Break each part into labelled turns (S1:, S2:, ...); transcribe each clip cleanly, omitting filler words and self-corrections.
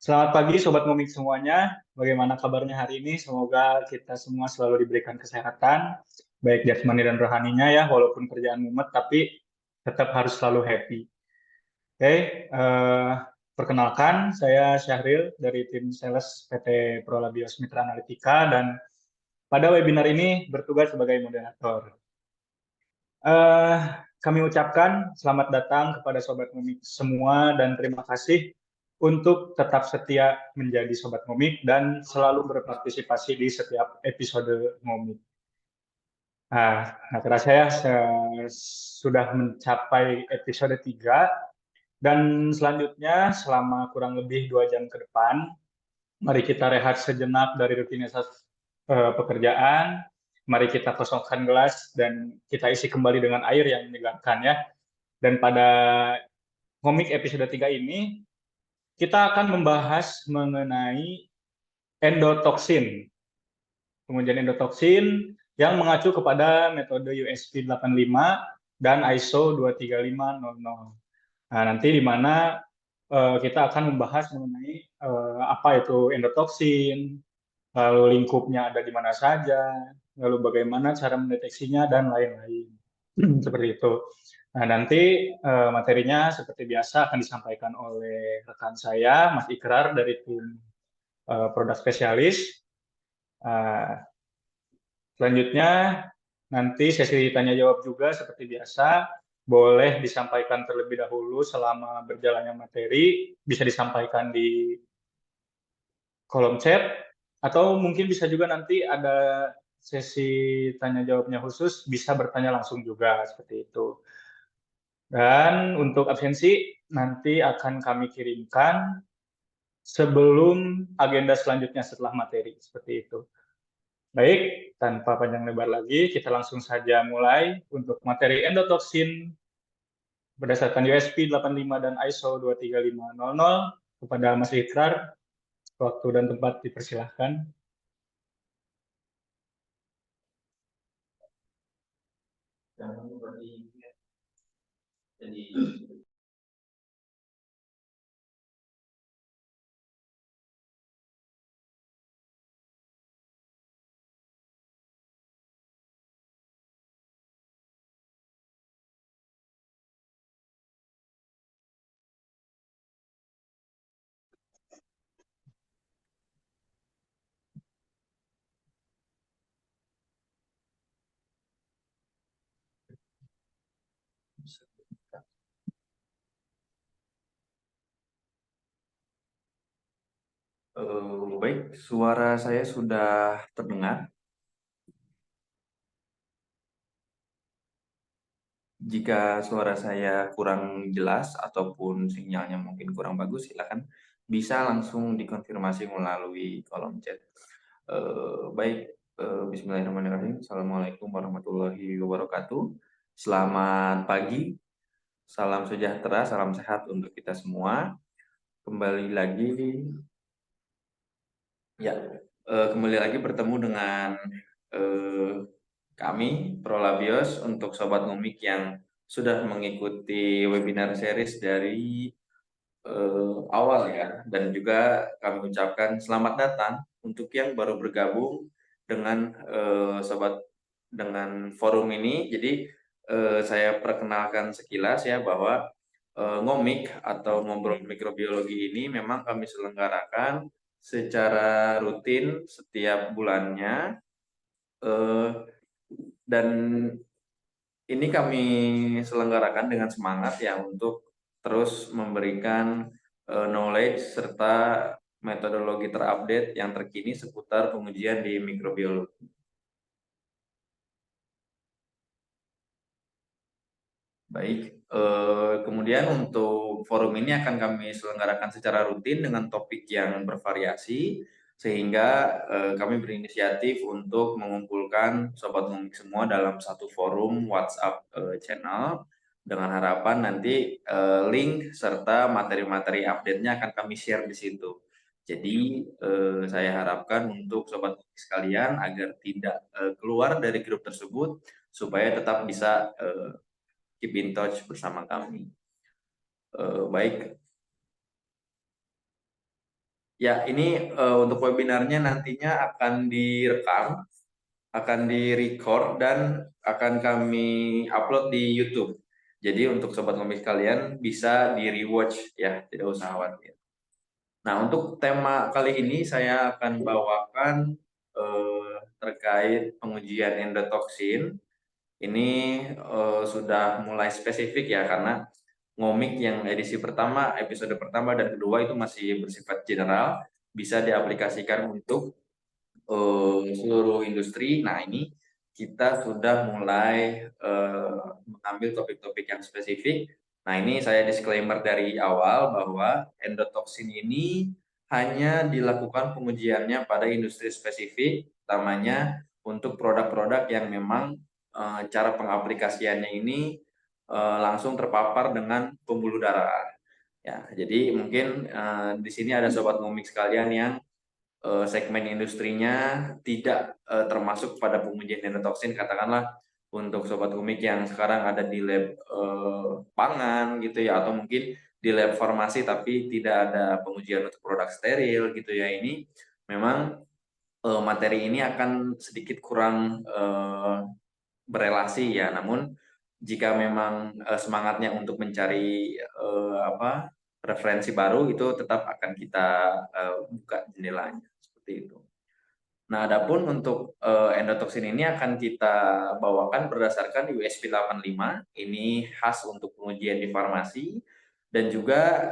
S1: Selamat pagi Sobat Ngomik semuanya. Bagaimana kabarnya hari ini? Semoga kita semua selalu diberikan kesehatan, baik jasmani dan rohaninya ya, walaupun kerjaan mumet, tapi tetap harus selalu happy. Oke, perkenalkan saya Syahril dari tim sales PT Prolabios Mitra Analitika dan pada webinar ini bertugas sebagai moderator. Eh, Kami ucapkan selamat datang kepada Sobat Ngomik semua dan terima kasih untuk tetap setia menjadi Sobat Ngomik dan selalu berpartisipasi di setiap episode Ngomik. Nah, terasa ya sudah mencapai episode 3 dan selanjutnya selama kurang lebih 2 jam ke depan, mari kita rehat sejenak dari rutinitas pekerjaan. Mari kita kosongkan gelas dan kita isi kembali dengan air yang menyegarkan ya. Dan pada komik episode 3 ini, kita akan membahas mengenai endotoksin. Pengujian endotoksin yang mengacu kepada metode USP 85 dan ISO 23500. Nah, nanti di mana kita akan membahas mengenai apa itu endotoksin, lalu lingkupnya ada di mana saja, lalu bagaimana cara mendeteksinya, dan lain-lain. Seperti itu. Nah, nanti materinya seperti biasa akan disampaikan oleh rekan saya, Mas Ikrar dari tim produk spesialis. Selanjutnya, nanti sesi tanya jawab juga seperti biasa, boleh disampaikan terlebih dahulu selama berjalannya materi, bisa disampaikan di kolom chat, atau mungkin bisa juga nanti ada sesi tanya jawabnya khusus, bisa bertanya langsung juga, seperti itu. Dan untuk absensi, nanti akan kami kirimkan sebelum agenda selanjutnya setelah materi, seperti itu. Baik, tanpa panjang lebar lagi, kita langsung saja mulai untuk materi endotoksin berdasarkan USP 85 dan ISO 23500. Kepada Mas Ikrar, waktu dan tempat dipersilahkan.
S2: Baik, suara saya sudah terdengar. Jika suara saya kurang jelas ataupun sinyalnya mungkin kurang bagus, silakan bisa langsung dikonfirmasi melalui kolom chat. Baik, Bismillahirrahmanirrahim. Assalamualaikum warahmatullahi wabarakatuh. Selamat pagi, salam sejahtera, salam sehat untuk kita semua. Kembali lagi, ya, kembali lagi bertemu dengan kami Prolabios untuk Sobat Ngomik yang sudah mengikuti webinar series dari awal ya, dan juga kami ucapkan selamat datang untuk yang baru bergabung dengan Sobat dengan forum ini. Jadi saya perkenalkan sekilas ya bahwa ngomik atau ngobrol mikrobiologi ini memang kami selenggarakan secara rutin setiap bulannya, dan ini kami selenggarakan dengan semangat ya untuk terus memberikan knowledge serta metodologi terupdate yang terkini seputar pengujian di mikrobiologi. Baik, kemudian untuk forum ini akan kami selenggarakan secara rutin dengan topik yang bervariasi, sehingga kami berinisiatif untuk mengumpulkan Sobat Ngomik semua dalam satu forum WhatsApp channel, dengan harapan nanti link serta materi-materi update-nya akan kami share di situ. Jadi saya harapkan untuk Sobat Ngomik sekalian agar tidak keluar dari grup tersebut, supaya tetap bisa keep in touch bersama kami. Baik, Ya, ini untuk webinarnya nantinya akan direkam, akan di-record, dan akan kami upload di YouTube. Jadi untuk sobat komik kalian bisa di-rewatch ya, tidak usah khawatir. Nah, untuk tema kali ini saya akan bawakan terkait pengujian endotoksin. Ini sudah mulai spesifik ya, karena ngomik yang edisi pertama, episode pertama dan kedua itu masih bersifat general, bisa diaplikasikan untuk seluruh industri. Nah, ini kita sudah mulai mengambil topik-topik yang spesifik. Nah, ini saya disclaimer dari awal bahwa endotoksin ini hanya dilakukan pengujiannya pada industri spesifik, utamanya untuk produk-produk yang memang cara pengaplikasiannya ini langsung terpapar dengan pembuluh darah. Ya, jadi mungkin di sini ada sobat ngomik sekalian yang segmen industrinya tidak termasuk pada pengujian endotoksin, katakanlah untuk sobat komik yang sekarang ada di lab pangan gitu ya, atau mungkin di lab farmasi tapi tidak ada pengujian untuk produk steril gitu ya. Ini memang materi ini akan sedikit kurang berelasi ya. Namun jika memang semangatnya untuk mencari referensi baru, itu tetap akan kita buka jendelanya seperti itu. Nah, adapun untuk endotoksin ini akan kita bawakan berdasarkan USP 85. Ini khas untuk pengujian di farmasi, dan juga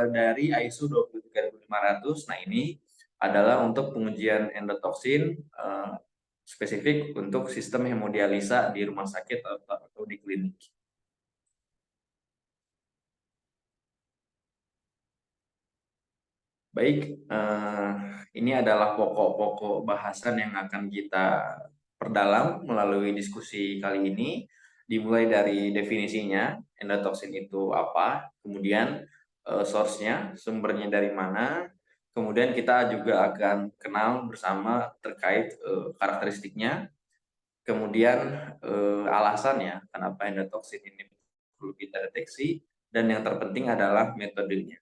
S2: dari ISO 23500. Nah, ini adalah untuk pengujian endotoksin spesifik untuk sistem hemodialisa di rumah sakit atau di klinik. Baik, ini adalah pokok-pokok bahasan yang akan kita perdalam melalui diskusi kali ini. Dimulai dari definisinya, endotoksin itu apa, kemudian source-nya, sumbernya dari mana, kemudian kita juga akan kenal bersama terkait karakteristiknya, kemudian alasannya kenapa endotoksin ini perlu kita deteksi, dan yang terpenting adalah metodenya,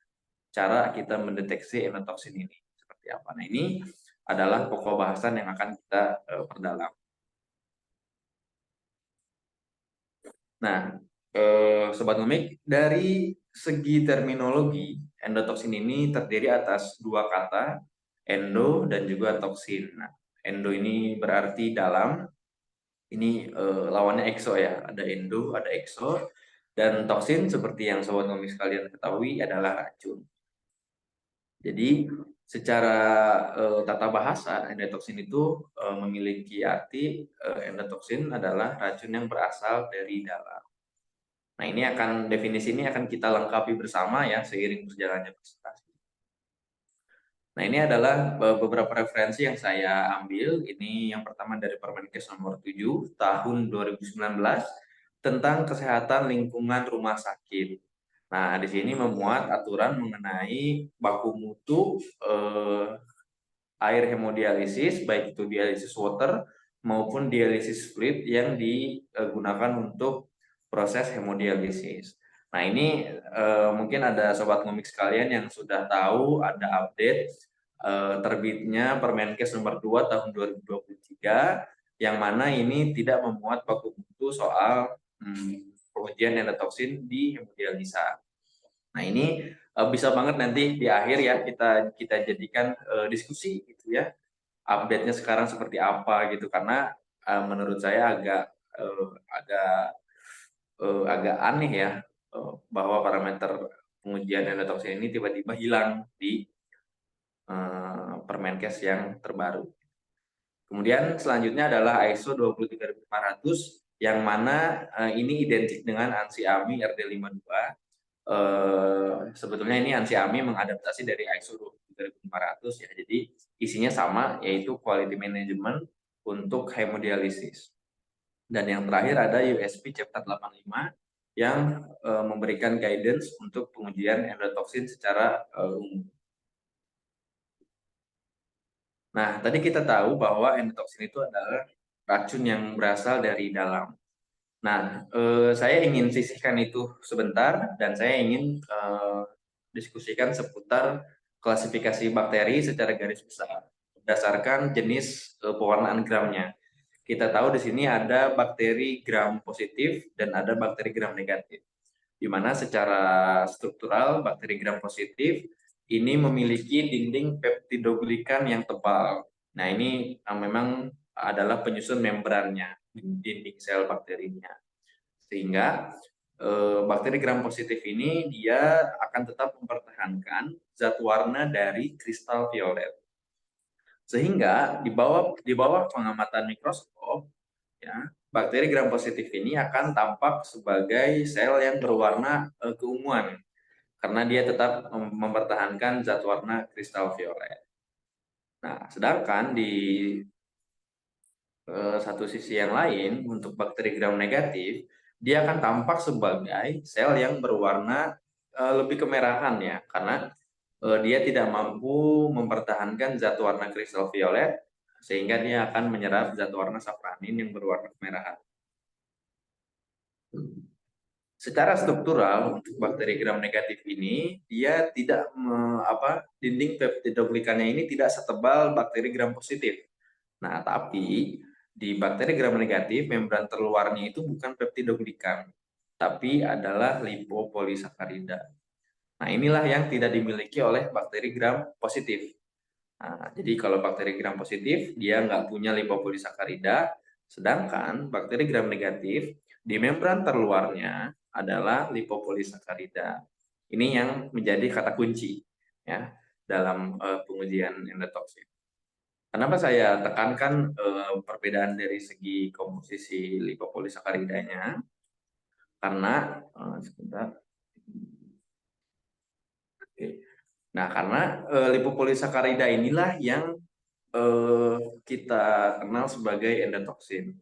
S2: cara kita mendeteksi endotoksin ini seperti apa. Nah, ini adalah pokok bahasan yang akan kita perdalam. Nah, sobat ngomik, dari segi terminologi, endotoksin ini terdiri atas dua kata, endo dan juga toksin. Nah, endo ini berarti dalam, ini lawannya exo ya, ada endo, ada exo, dan toksin seperti yang sobat ngomik sekalian ketahui adalah racun. Jadi secara tata bahasa, endotoksin itu memiliki arti endotoksin adalah racun yang berasal dari dalam. Nah, ini definisi ini akan kita lengkapi bersama ya seiring berjalannya presentasi. Nah, ini adalah beberapa referensi yang saya ambil. Ini yang pertama dari Permenkes nomor 7 tahun 2019 tentang kesehatan lingkungan rumah sakit. Nah, di sini memuat aturan mengenai baku mutu air hemodialisis, baik itu dialisis water maupun dialisis fluid yang digunakan untuk proses hemodialisis. Nah, ini mungkin ada sobat ngomik sekalian yang sudah tahu ada update terbitnya Permenkes nomor 2 tahun 2023, yang mana ini tidak memuat baku mutu soal pengujian endotoksin di hemodialisa. Nah, ini bisa banget nanti di akhir ya kita jadikan diskusi gitu ya. Update-nya sekarang seperti apa gitu, karena menurut saya agak aneh ya bahwa parameter pengujian endotoksin ini tiba-tiba hilang di Permenkes yang terbaru. Kemudian selanjutnya adalah ISO 23500 yang mana ini identik dengan ANSI AMI RD52. Sebetulnya ini ANSI AMI mengadaptasi dari ISO 23500 ya. Jadi isinya sama, yaitu quality management untuk hemodialisis. Dan yang terakhir ada USP Chapter 85 yang memberikan guidance untuk pengujian endotoksin secara umum. Nah, tadi kita tahu bahwa endotoksin itu adalah racun yang berasal dari dalam. Nah, saya ingin sisihkan itu sebentar dan saya ingin diskusikan seputar klasifikasi bakteri secara garis besar berdasarkan jenis pewarnaan gramnya. Kita tahu di sini ada bakteri gram positif dan ada bakteri gram negatif. Di mana secara struktural bakteri gram positif ini memiliki dinding peptidoglikan yang tebal. Nah, ini memang adalah penyusun membrannya, dinding sel bakterinya. Sehingga bakteri gram positif ini dia akan tetap mempertahankan zat warna dari kristal violet. Sehingga di bawah pengamatan mikroskop, ya, bakteri gram positif ini akan tampak sebagai sel yang berwarna keunguan karena dia tetap mempertahankan zat warna kristal violet. Nah, sedangkan di satu sisi yang lain, untuk bakteri gram negatif, dia akan tampak sebagai sel yang berwarna lebih kemerahan ya, karena dia tidak mampu mempertahankan zat warna kristal violet, sehingga dia akan menyerap zat warna safranin yang berwarna kemerahan. Secara struktural untuk bakteri gram negatif ini dia tidak dinding peptidoglikannya ini tidak setebal bakteri gram positif. Nah, tapi di bakteri gram negatif membran terluarnya itu bukan peptidoglikan, tapi adalah lipopolisakarida. Nah, inilah yang tidak dimiliki oleh bakteri gram positif. Nah, jadi kalau bakteri gram positif dia nggak punya lipopolisakarida, sedangkan bakteri gram negatif di membran terluarnya adalah lipopolisakarida. Ini yang menjadi kata kunci ya dalam pengujian endotoksin. Kenapa saya tekankan perbedaan dari segi komposisi lipopolisacaridanya? Karena sebentar. Oke. Nah, karena lipopolisakarida inilah yang kita kenal sebagai endotoksin.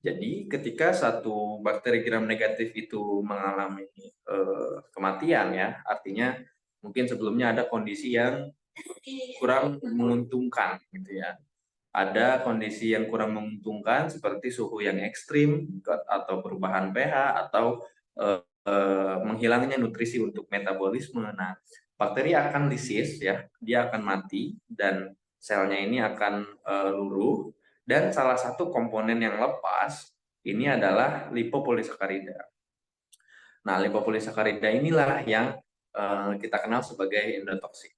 S2: Jadi ketika satu bakteri gram negatif itu mengalami kematian ya, artinya mungkin sebelumnya ada kondisi yang kurang menguntungkan gitu ya. Ada kondisi yang kurang menguntungkan seperti suhu yang ekstrim atau perubahan pH atau menghilangnya nutrisi untuk metabolisme. Nah, bakteri akan lisis ya, dia akan mati dan selnya ini akan luruh, dan salah satu komponen yang lepas ini adalah lipopolisakarida. Nah, lipopolisakarida inilah yang kita kenal sebagai endotoksin.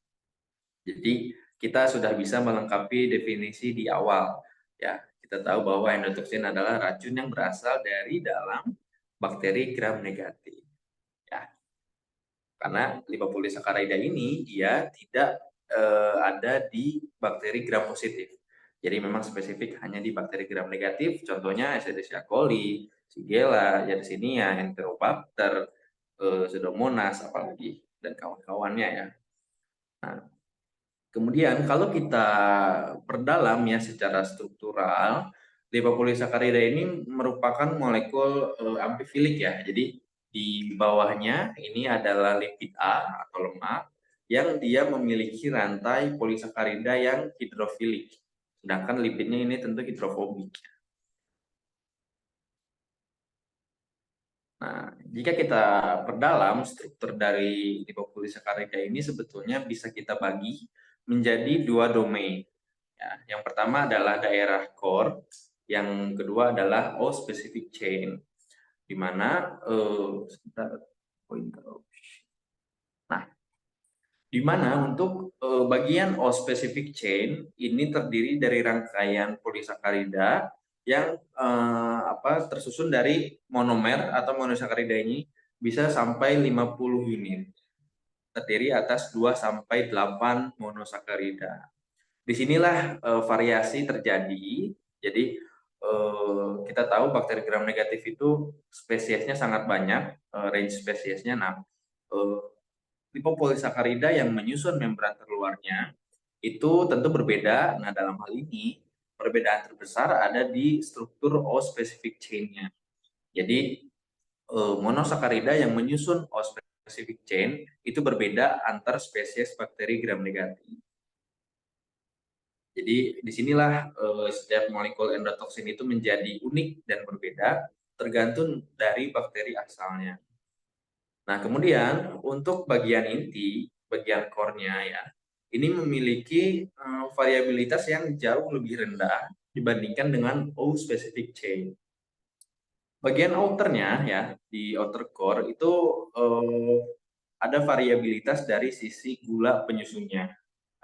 S2: Jadi kita sudah bisa melengkapi definisi di awal. Ya, kita tahu bahwa endotoksin adalah racun yang berasal dari dalam bakteri gram negatif. Ya, karena lipopolisakarida ini dia tidak ada di bakteri gram positif. Jadi memang spesifik hanya di bakteri gram negatif. Contohnya Escherichia coli, Shigella, Yersinia, Enterobacter, Pseudomonas, apalagi dan kawan-kawannya ya. Nah, kemudian kalau kita perdalam ya secara struktural, lipopolisakarida ini merupakan molekul amfifilik ya. Jadi di bawahnya ini adalah lipid A atau lemak yang dia memiliki rantai polisakarida yang hidrofilik. Sedangkan lipidnya ini tentu hidrofobik. Nah, jika kita perdalam struktur dari lipopolisakarida ini sebetulnya bisa kita bagi menjadi dua domain. Ya, yang pertama adalah daerah core, yang kedua adalah O-specific chain, di mana nah, di mana untuk bagian O-specific chain ini terdiri dari rangkaian polisakarida yang tersusun dari monomer atau monosakarida ini bisa sampai 50 unit, terdiri atas 2 sampai 8 monosakarida. Disinilah variasi terjadi. Jadi kita tahu bakteri gram negatif itu spesiesnya sangat banyak, range spesiesnya. Nah, lipopolisakarida yang menyusun membran terluarnya itu tentu berbeda. Nah, dalam hal ini perbedaan terbesar ada di struktur O-specific chain-nya. Jadi monosakarida yang menyusun O-specific chain itu berbeda antar spesies bakteri gram negatif. Jadi disinilah setiap molekul endotoksin itu menjadi unik dan berbeda tergantung dari bakteri asalnya. Nah, kemudian untuk bagian inti, bagian core-nya ya, ini memiliki variabilitas yang jauh lebih rendah dibandingkan dengan O specific chain. Bagian outernya ya, di outer core itu ada variabilitas dari sisi gula penyusunnya.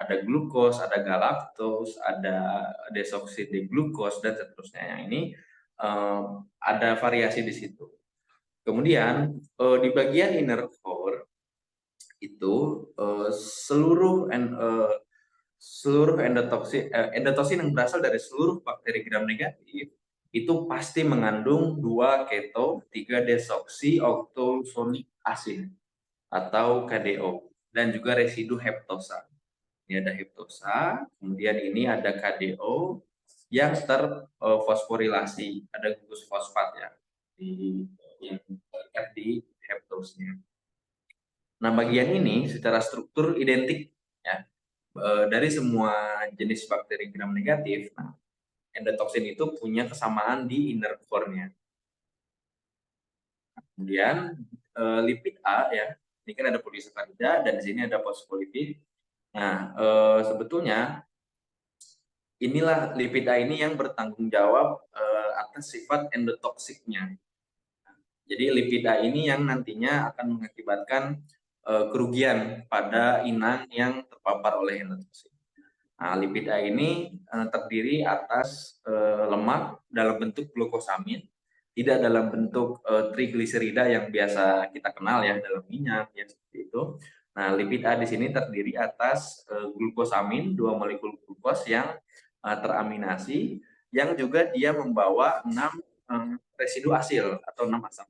S2: Ada glukos, ada galaktos, ada desoksidiglukos dan seterusnya. Yang ini ada variasi di situ. Kemudian di bagian inner core itu seluruh endotoksin yang berasal dari seluruh bakteri gram negatif itu pasti mengandung 2 keto 3 desoksyoxynucleic acid atau KDO dan juga residu heptosa. Ini ada heptosa, kemudian ini ada KDO yang terfosforilasi, ada gugus fosfat ya yang terlihat di heptosnya. Nah, bagian ini secara struktur identik ya dari semua jenis bakteri gram negatif. Nah, endotoksin itu punya kesamaan di inner core-nya. Kemudian lipid A ya, ini kan ada polisakarida dan di sini ada fosfolipid. Nah, sebetulnya inilah lipid A ini yang bertanggung jawab atas sifat endotoksiknya. Jadi lipid A ini yang nantinya akan mengakibatkan kerugian pada inang yang terpapar oleh endotoksin. Nah, lipid A ini terdiri atas lemak dalam bentuk glukosamin, tidak dalam bentuk trigliserida yang biasa kita kenal ya dalam minyak ya seperti itu. Nah, lipid A di sini terdiri atas glukosamin, 2 molekul glukos yang teraminasi, yang juga dia membawa 6 residu asil atau 6 asam.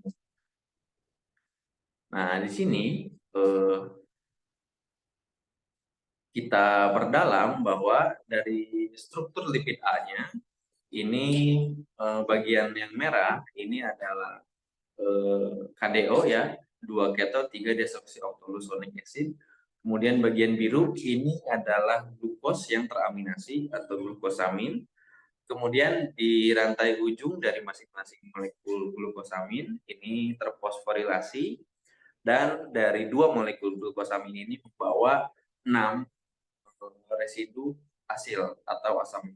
S2: Nah, di sini kita perdalam bahwa dari struktur lipid A-nya ini bagian yang merah ini adalah KDO ya, 2 keto 3 desoksyoxynucleic acid. Kemudian bagian biru ini adalah glukos yang teraminasi atau glukosamin. Kemudian di rantai ujung dari masing-masing molekul glukosamin ini terfosforilasi dan dari 2 molekul glukosamin ini membawa 6 residu asil atau asam.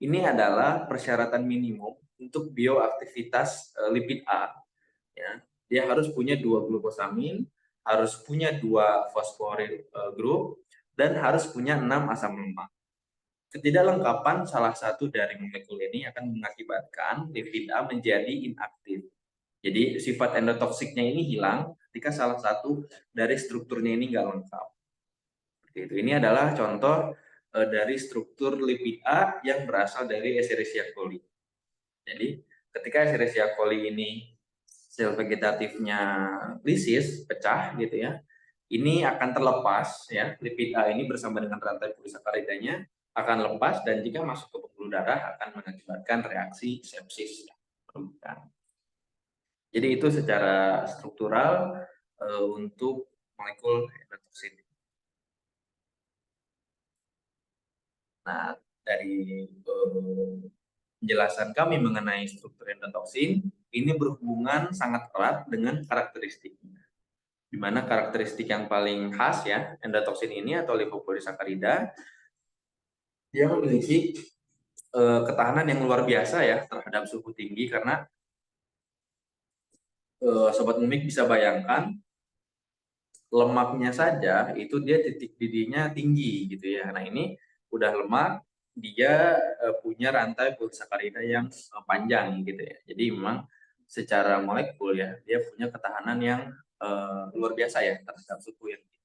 S2: Ini adalah persyaratan minimum untuk bioaktivitas lipid A. Ya. Dia harus punya 2 glukosamin, harus punya 2 fosforil group, dan harus punya 6 asam lemak. Ketidaklengkapan salah satu dari molekul ini akan mengakibatkan lipid A menjadi inaktif. Jadi sifat endotoksiknya ini hilang ketika salah satu dari strukturnya ini nggak lengkap. Ini adalah contoh dari struktur lipid A yang berasal dari Escherichia coli. Jadi ketika Escherichia coli ini sel vegetatifnya lisis, pecah gitu ya, ini akan terlepas ya, lipid A ini bersama dengan rantai polisakaridanya akan lepas dan jika masuk ke pembuluh darah akan mengakibatkan reaksi sepsis. Jadi itu secara struktural untuk molekul endotoksin. Nah, dari penjelasan kami mengenai struktur endotoksin, ini berhubungan sangat erat dengan karakteristiknya. Di mana karakteristik yang paling khas ya, endotoksin ini atau lipopolisakarida, dia memiliki ketahanan yang luar biasa ya terhadap suhu tinggi karena Sobat Mumik bisa bayangkan lemaknya saja itu dia titik didihnya tinggi gitu ya. Nah ini udah lemak, dia punya rantai polisakarida yang panjang gitu ya. Jadi memang secara molekul ya dia punya ketahanan yang luar biasa ya terhadap suhu yang tinggi.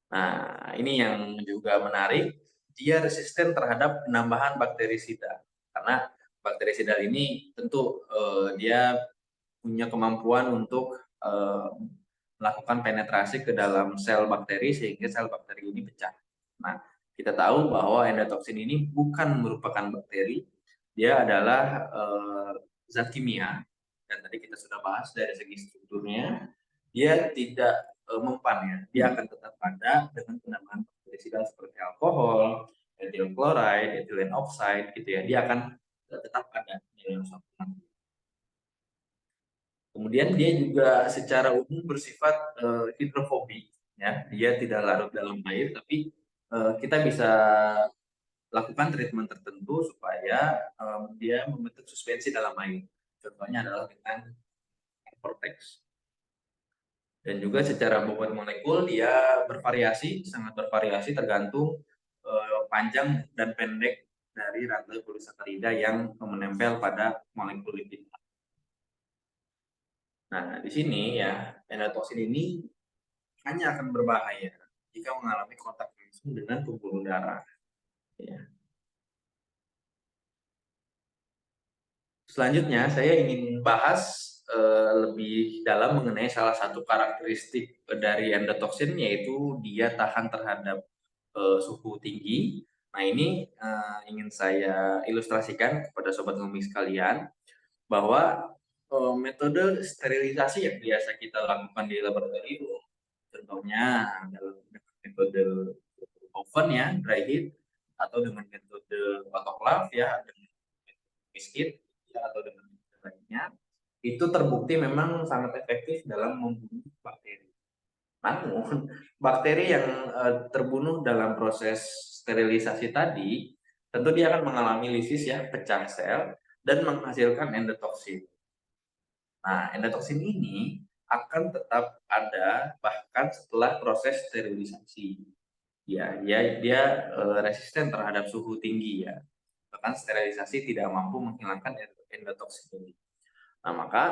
S2: Nah ini yang juga menarik, dia resisten terhadap penambahan bakterisida karena bakterisida ini tentu dia punya kemampuan untuk melakukan penetrasi ke dalam sel bakteri sehingga sel bakteri ini pecah. Nah, kita tahu bahwa endotoksin ini bukan merupakan bakteri, dia adalah zat kimia dan tadi kita sudah bahas dari segi strukturnya, dia tidak mempan ya, dia akan tetap ada dengan penambahan bakterisida seperti alkohol, ethyl chloride, ethylene oxide gitu ya, dia akan tetap ada di dalam suatu. Kemudian dia juga secara umum bersifat hidrofobik ya, dia tidak larut dalam air, tapi kita bisa lakukan treatment tertentu supaya dia membentuk suspensi dalam air. Contohnya adalah dengan Vortex. Dan juga secara bobot molekul dia bervariasi, sangat bervariasi tergantung panjang dan pendek dari rantai polisakarida yang menempel pada molekul lipid. Nah, di sini ya, endotoxin ini hanya akan berbahaya jika mengalami kontak langsung dengan pembuluh darah. Ya. Selanjutnya, saya ingin bahas lebih dalam mengenai salah satu karakteristik dari endotoxin, yaitu dia tahan terhadap suhu tinggi. Nah, ini ingin saya ilustrasikan kepada sobat ngomik sekalian bahwa metode sterilisasi yang biasa kita lakukan di laboratorium, contohnya dalam metode oven ya, dry heat, atau dengan metode autoclave ya, dengan metode ya, atau dengan metode lainnya, itu terbukti memang sangat efektif dalam membunuh bakteri. Namun, bakteri yang terbunuh dalam proses sterilisasi tadi, tentu dia akan mengalami lisis ya, pecah sel, dan menghasilkan endotoxin. Nah, endotoxin ini akan tetap ada bahkan setelah proses sterilisasi. Ya, dia resisten terhadap suhu tinggi ya. Bahkan sterilisasi tidak mampu menghilangkan endotoxin ini. Nah, maka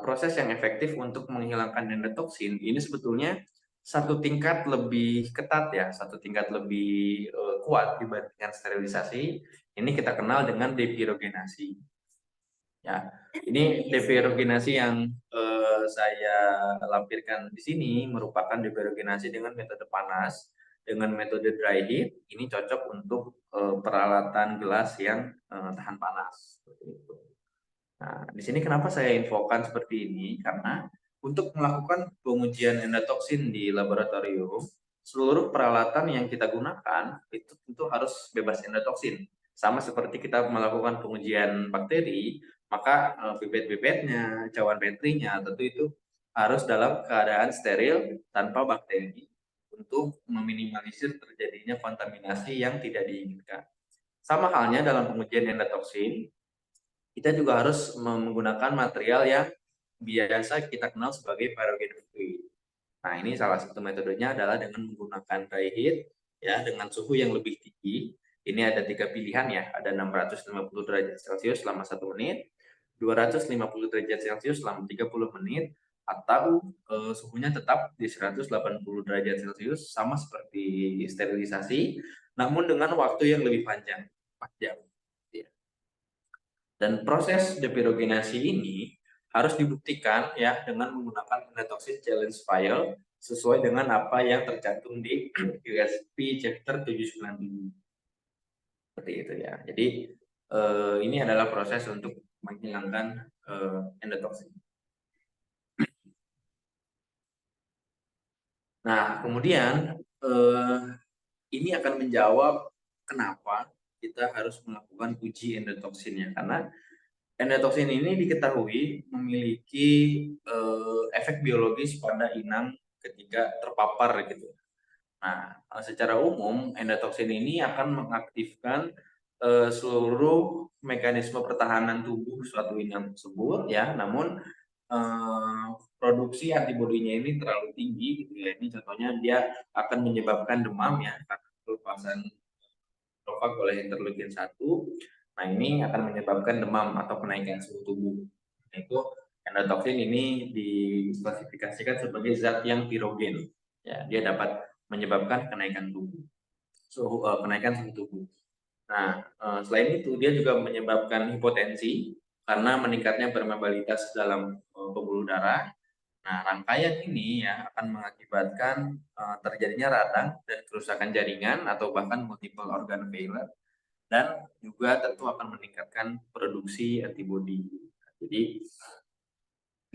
S2: proses yang efektif untuk menghilangkan endotoxin ini sebetulnya satu tingkat lebih ketat ya, satu tingkat lebih kuat dibandingkan sterilisasi. Ini kita kenal dengan depirogenasi. Ya, ini depirogenasi yang saya lampirkan di sini merupakan depirogenasi dengan metode panas, dengan metode dry heat. Ini cocok untuk peralatan gelas yang tahan panas. Seperti itu. Nah, di sini kenapa saya infokan seperti ini? Karena untuk melakukan pengujian endotoxin di laboratorium, seluruh peralatan yang kita gunakan itu tentu harus bebas endotoxin. Sama seperti kita melakukan pengujian bakteri, maka pipet-pipetnya, cawan petrinya tentu itu harus dalam keadaan steril tanpa bakteri untuk meminimalisir terjadinya kontaminasi yang tidak diinginkan. Sama halnya dalam pengujian endotoxin, kita juga harus menggunakan material yang biasa kita kenal sebagai pyrogen fluid. Nah, ini salah satu metodenya adalah dengan menggunakan dry heat ya, dengan suhu yang lebih tinggi. Ini ada 3 pilihan ya, ada 650 derajat Celcius selama 1 menit, 250 derajat Celcius selama 30 menit, atau suhunya tetap di 180 derajat Celcius sama seperti sterilisasi, namun dengan waktu yang lebih panjang, 4 jam. Dan proses depirogenasi ini harus dibuktikan ya dengan menggunakan endotoxin challenge file sesuai dengan apa yang tercantum di USP chapter 797. Seperti itu ya. Jadi ini adalah proses untuk menghilangkan endotoxin. Nah, kemudian ini akan menjawab kenapa kita harus melakukan uji endotoxinnya, karena endotoxin ini diketahui memiliki efek biologis pada inang ketika terpapar gitu. Nah, secara umum endotoxin ini akan mengaktifkan seluruh mekanisme pertahanan tubuh suatu inang tersebut ya. Namun produksi antibodinya ini terlalu tinggi gitu ya. Ini contohnya dia akan menyebabkan demam ya karena pelepasan profag oleh interleukin 1. Nah, ini akan menyebabkan demam atau kenaikan suhu tubuh. Nah, itu endotoxin ini diklasifikasikan sebagai zat yang pirogen. Ya, dia dapat menyebabkan kenaikan kenaikan suhu tubuh. Nah, selain itu dia juga menyebabkan hipotensi karena meningkatnya permeabilitas dalam pembuluh darah. Nah, rangkaian ini ya akan mengakibatkan terjadinya radang dan kerusakan jaringan atau bahkan multiple organ failure, dan juga tentu akan meningkatkan produksi antibodi. Jadi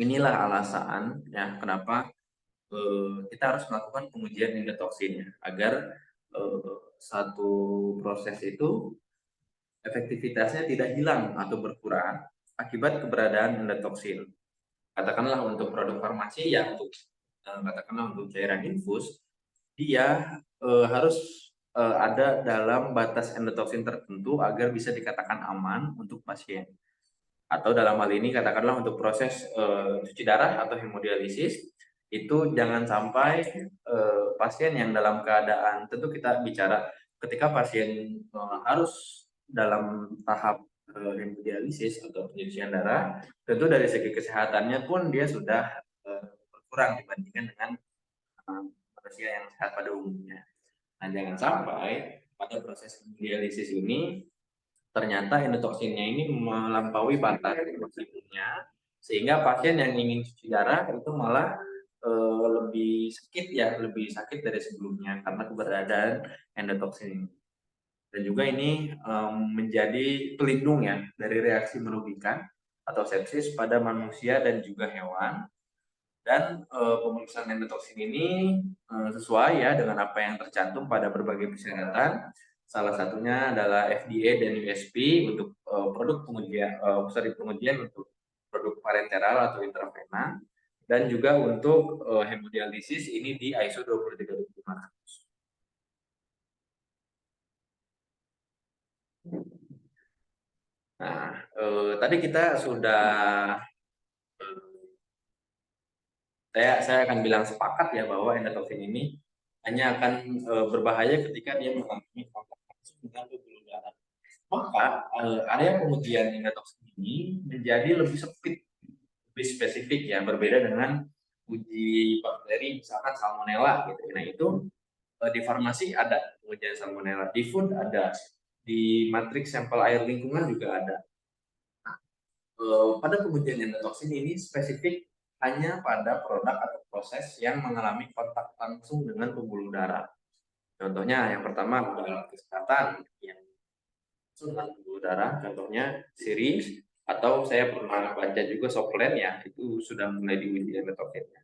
S2: inilah alasan ya kenapa kita harus melakukan pengujian endotoxin ya, agar satu proses itu efektivitasnya tidak hilang atau berkurang akibat keberadaan endotoxin. Katakanlah untuk produk farmasi ya, untuk katakanlah untuk cairan infus, dia harus ada dalam batas endotoksin tertentu agar bisa dikatakan aman untuk pasien. Atau dalam hal ini katakanlah untuk proses cuci darah atau hemodialisis, itu jangan sampai pasien yang dalam keadaan, tentu kita bicara ketika pasien harus dalam tahap hemodialisis atau pencucian darah, tentu dari segi kesehatannya pun dia sudah berkurang dibandingkan dengan manusia yang sehat pada umumnya. Nah, jangan sampai pada proses dialisis ini ternyata endotoksinnya ini melampaui batas maksimumnya, sehingga pasien yang ingin cuci darah itu malah lebih sakit ya, lebih sakit dari sebelumnya karena keberadaan endotoksin. Dan juga ini menjadi pelindung ya dari reaksi merugikan atau sepsis pada manusia dan juga hewan. Dan pemeriksaan endotoksin ini sesuai ya dengan apa yang tercantum pada berbagai persyaratan. Salah satunya adalah FDA dan USP untuk produk pengujian, pengujian untuk produk parenteral atau intravena, dan juga untuk hemodialisis ini di ISO 23500. Nah, tadi kita sudah saya akan bilang sepakat ya bahwa endotoksin ini hanya akan berbahaya ketika dia mengalami kontak langsung dengan pembuluh darah. Maka area pengujian endotoksin ini menjadi lebih sempit, lebih spesifik ya, berbeda dengan uji bakteri misalkan salmonella gitu. Nah itu di farmasi ada pengujian salmonella, di food ada, di matriks sampel air lingkungan juga ada. Pada pengujian endotoksin ini spesifik hanya pada produk atau proses yang mengalami kontak langsung dengan pembuluh darah. Contohnya yang pertama adalah kesehatan yang dengan pembuluh darah, contohnya series, atau saya pernah baca juga Soflen ya, itu sudah mulai diuji endotoksinnya.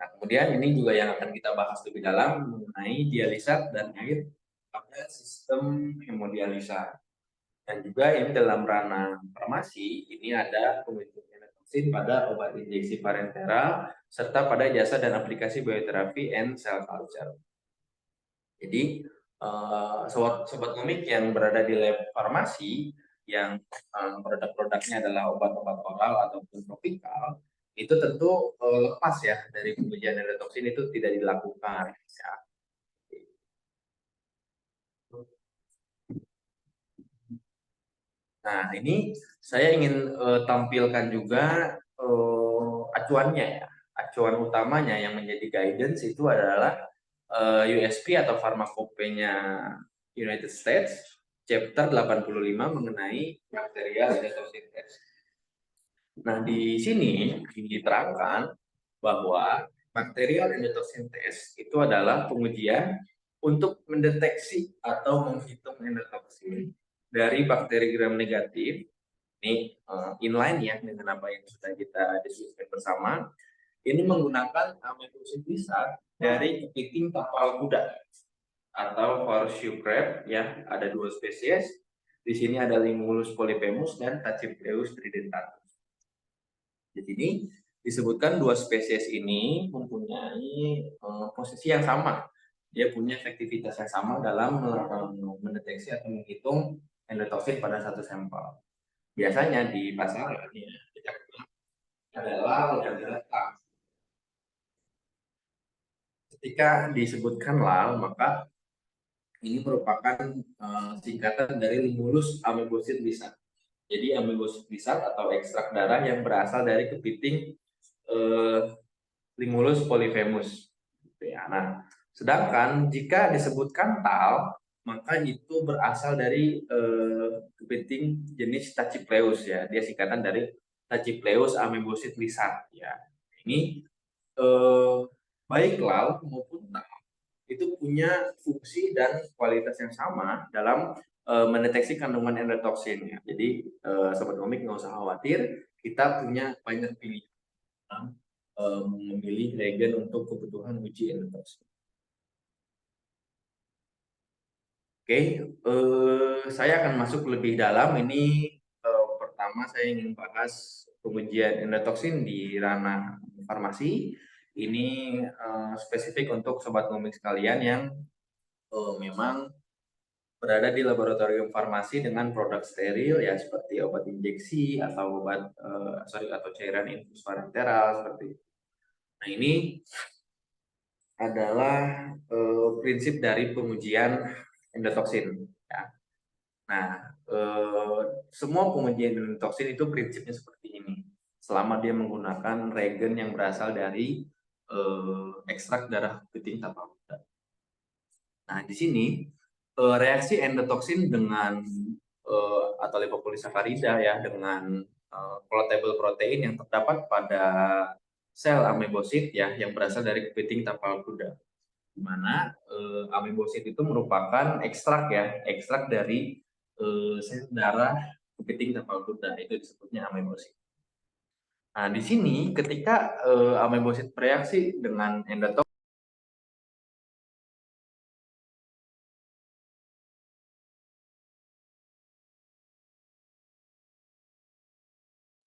S2: Nah, kemudian ini juga yang akan kita bahas lebih dalam mengenai dialisat dan air pada sistem hemodialisa. Dan juga ini dalam ranah farmasi, ini ada pengujian endotoksin pada obat injeksi parenteral, serta pada jasa dan aplikasi bioterapi and cell culture. Jadi, sobat komik yang berada di lab farmasi, yang produk-produknya adalah obat-obat oral ataupun topikal, itu tentu lepas ya dari pengujian endotoksin itu tidak dilakukan. Ya. Nah, ini saya ingin tampilkan juga acuannya ya. Acuan utamanya yang menjadi guidance itu adalah USP atau farmakopenya United States, chapter 85 mengenai bakterial endotoksin test. Nah, di sini diterangkan bahwa bakterial endotoksin test itu adalah pengujian untuk mendeteksi atau menghitung endotoksin dari bakteri gram negatif. Ini inline ya dengan apa yang sudah kita diskusikan bersama. Ini menggunakan amebosid bisa dari kepiting tapal kuda atau horseshoe crab ya, ada 2 spesies. Di sini ada Limulus polyphemus dan Tachypleus tridentatus. Di sini disebutkan 2 spesies ini mempunyai posisi yang sama. Dia punya efektivitas yang sama dalam mendeteksi atau menghitung endotoksin pada satu sampel. Biasanya di pasaran ya, adalah lal. Ketika disebutkan lal, maka ini merupakan singkatan dari Limulus amebosid lisan. Jadi amebosid lisan atau ekstrak darah yang berasal dari kepiting Limulus polyphemus. Ya, nah, sedangkan jika disebutkan tal, maka itu berasal dari kepiting jenis Tachypleus ya. Dia singkatan dari Tachypleus amebosid lisan ya. Ini baik lal maupun tal itu punya fungsi dan kualitas yang sama dalam mendeteksi kandungan endotoksin ya. Jadi sobat komik nggak usah khawatir, kita punya banyak pilihan memilih reagen untuk kebutuhan uji endotoksin. Oke, saya akan masuk lebih dalam. Ini pertama saya ingin bahas pengujian endotoksin di ranah farmasi. ini spesifik untuk sobat ngomik sekalian yang memang berada di laboratorium farmasi dengan produk steril ya seperti obat injeksi atau atau cairan infus parenteral seperti itu. Nah, ini adalah prinsip dari pengujian endotoksin ya. Nah, semua pengujian endotoksin itu prinsipnya seperti ini. Selama dia menggunakan regen yang berasal dari ekstrak darah kepiting tapal kuda. Nah, di sini reaksi endotoksin dengan atau lipopolisakarida ya dengan clotable protein yang terdapat pada sel amebosit ya yang berasal dari kepiting tapal kuda. Di mana amebosit itu merupakan ekstrak dari sel darah kepiting tapal kuda, itu disebutnya amebosit. Nah, di sini ketika amebosit bereaksi dengan endotoksin,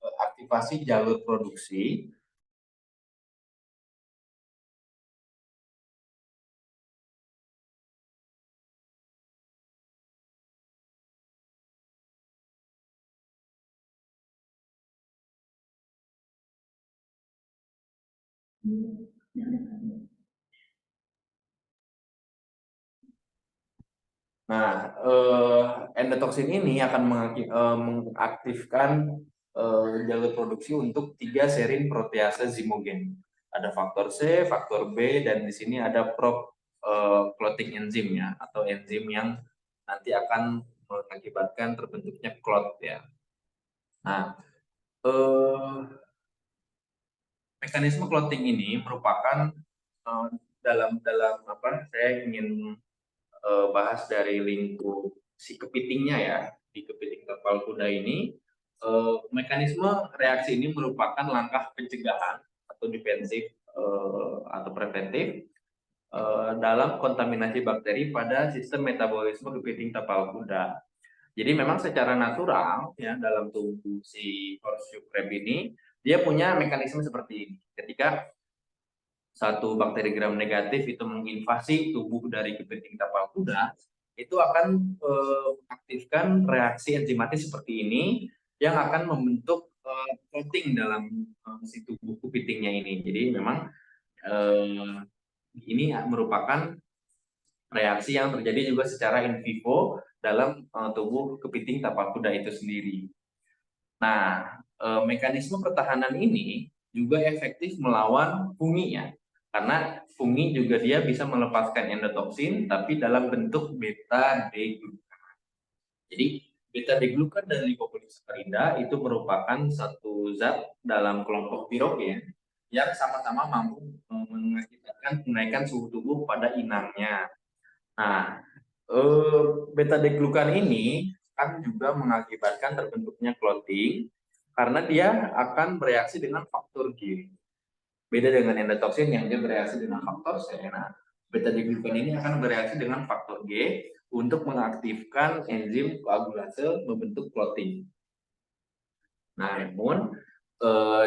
S2: aktivasi jalur produksi Nah, endotoksin ini akan mengaktifkan jalur produksi untuk 3 serin protease zimogen. Ada faktor C, faktor B, dan di sini ada clotting enzim ya, atau enzim yang nanti akan mengakibatkan terbentuknya clot ya. Nah, mekanisme clotting ini merupakan dalam apa? Saya ingin bahas dari lingkup si kepitingnya ya, di kepiting tapal kuda ini mekanisme reaksi ini merupakan langkah pencegahan atau defensif atau preventif dalam kontaminasi bakteri pada sistem metabolisme kepiting tapal kuda. Jadi memang secara natural ya dalam tubuh si horseshoe crab ini dia punya mekanisme seperti ini. Ketika satu bakteri gram negatif itu menginvasi tubuh dari kepiting tapal kuda, itu akan mengaktifkan reaksi enzimatis seperti ini yang akan membentuk coating dalam si tubuh kepitingnya ini. Jadi memang ini merupakan reaksi yang terjadi juga secara in vivo dalam tubuh kepiting tapal kuda itu sendiri. Nah, mekanisme pertahanan ini juga efektif melawan fungi ya. Karena fungi juga dia bisa melepaskan endotoksin tapi dalam bentuk beta deglukan. Jadi beta deglukan dan lipopolisakarida itu merupakan satu zat dalam kelompok pirogen yang sama-sama mampu mengakibatkan kenaikan suhu tubuh pada inangnya. Nah, beta deglukan ini kan juga mengakibatkan terbentuknya clotting karena dia akan bereaksi dengan faktor G. Beda dengan endotoksin yang dia bereaksi dengan faktor C. Nah, beta deglukan ini akan bereaksi dengan faktor G untuk mengaktifkan enzim koagulase membentuk clotting. Nah, namun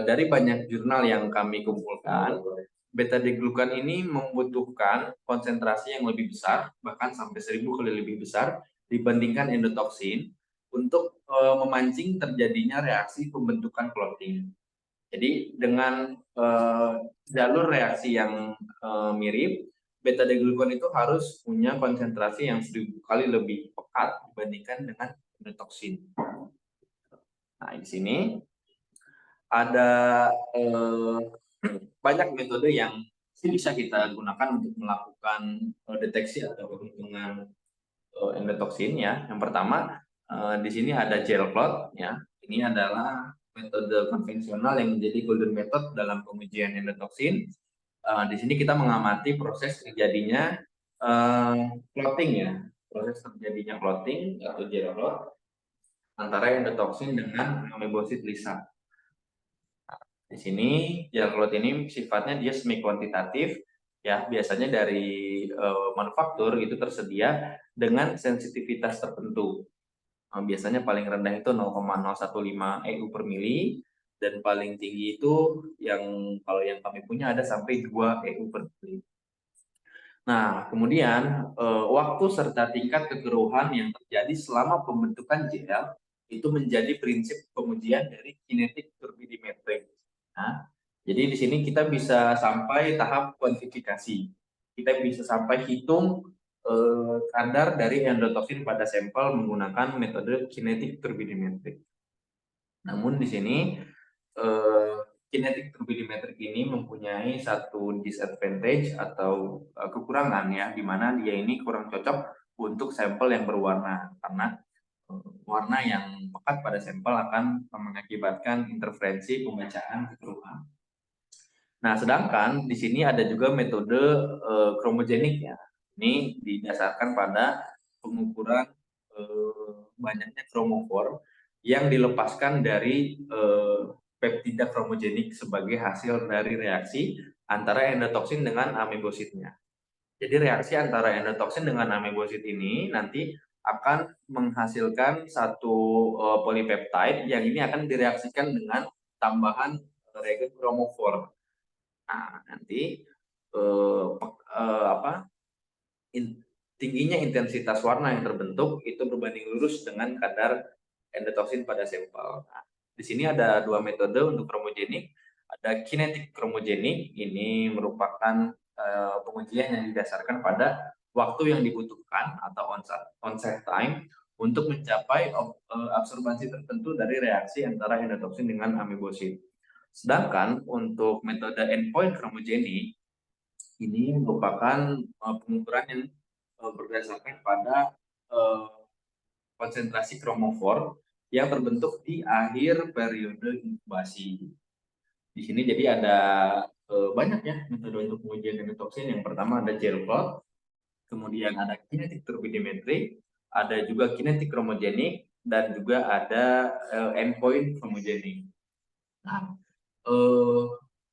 S2: dari banyak jurnal yang kami kumpulkan, beta deglukan ini membutuhkan konsentrasi yang lebih besar, bahkan sampai 1000 kali lebih besar dibandingkan endotoksin untuk memancing terjadinya reaksi pembentukan clotting. Jadi dengan jalur reaksi yang mirip, beta deglukan itu harus punya konsentrasi yang 1000 kali lebih pekat dibandingkan dengan endotoksin. Nah, di sini ada banyak metode yang bisa kita gunakan untuk melakukan deteksi atau penghitungan endotoksin ya. Yang pertama di sini ada gel clot ya. Ini adalah metode konvensional yang menjadi golden method dalam pengujian endotoksin. Di sini kita mengamati proses terjadinya clotting ya, proses terjadinya clotting atau gel clot antara endotoksin dengan amebosit lisa. Di sini gel clot ini sifatnya dia semi kuantitatif ya, biasanya dari manufaktur itu tersedia dengan sensitivitas tertentu. Biasanya paling rendah itu 0,015 EU per mili dan paling tinggi itu kalau yang kami punya ada sampai 2 EU per mili. Nah, kemudian waktu serta tingkat kekeruhan yang terjadi selama pembentukan gel itu menjadi prinsip pengujian dari kinetik turbidimetri. Nah, jadi di sini kita bisa sampai tahap kuantifikasi. Kita bisa sampai hitung kadar dari endotoksin pada sampel menggunakan metode kinetik turbidimetri. Namun di sini kinetik turbidimetrik ini mempunyai satu disadvantage atau kekurangan ya, di mana dia ini kurang cocok untuk sampel yang berwarna karena warna yang pekat pada sampel akan mengakibatkan interferensi pembacaan kekeruhan. Nah, sedangkan di sini ada juga metode kromogenik ya. Ini didasarkan pada pengukuran banyaknya kromofor yang dilepaskan dari peptida kromogenik sebagai hasil dari reaksi antara endotoksin dengan amebositnya. Jadi reaksi antara endotoksin dengan amebosit ini nanti akan menghasilkan satu polipeptide yang ini akan direaksikan dengan tambahan regen kromofor. Nah, nanti tingginya intensitas warna yang terbentuk itu berbanding lurus dengan kadar endotoksin pada sampel. Nah, di sini ada 2 metode untuk kromogenik. Ada kinetik kromogenik, ini merupakan pengujian yang didasarkan pada waktu yang dibutuhkan atau onset time untuk mencapai absorbansi tertentu dari reaksi antara endotoksin dengan amebosit. Sedangkan untuk metode endpoint kromogenik, ini merupakan pengukuran yang berdasarkan pada konsentrasi kromofor yang terbentuk di akhir periode inkubasi. Di sini jadi ada banyak ya metode untuk pengujian endotoksin. Yang pertama ada gel plot, kemudian ada kinetik turbidimetri, ada juga kinetik kromogenik, dan juga ada endpoint kromogenik. Nah,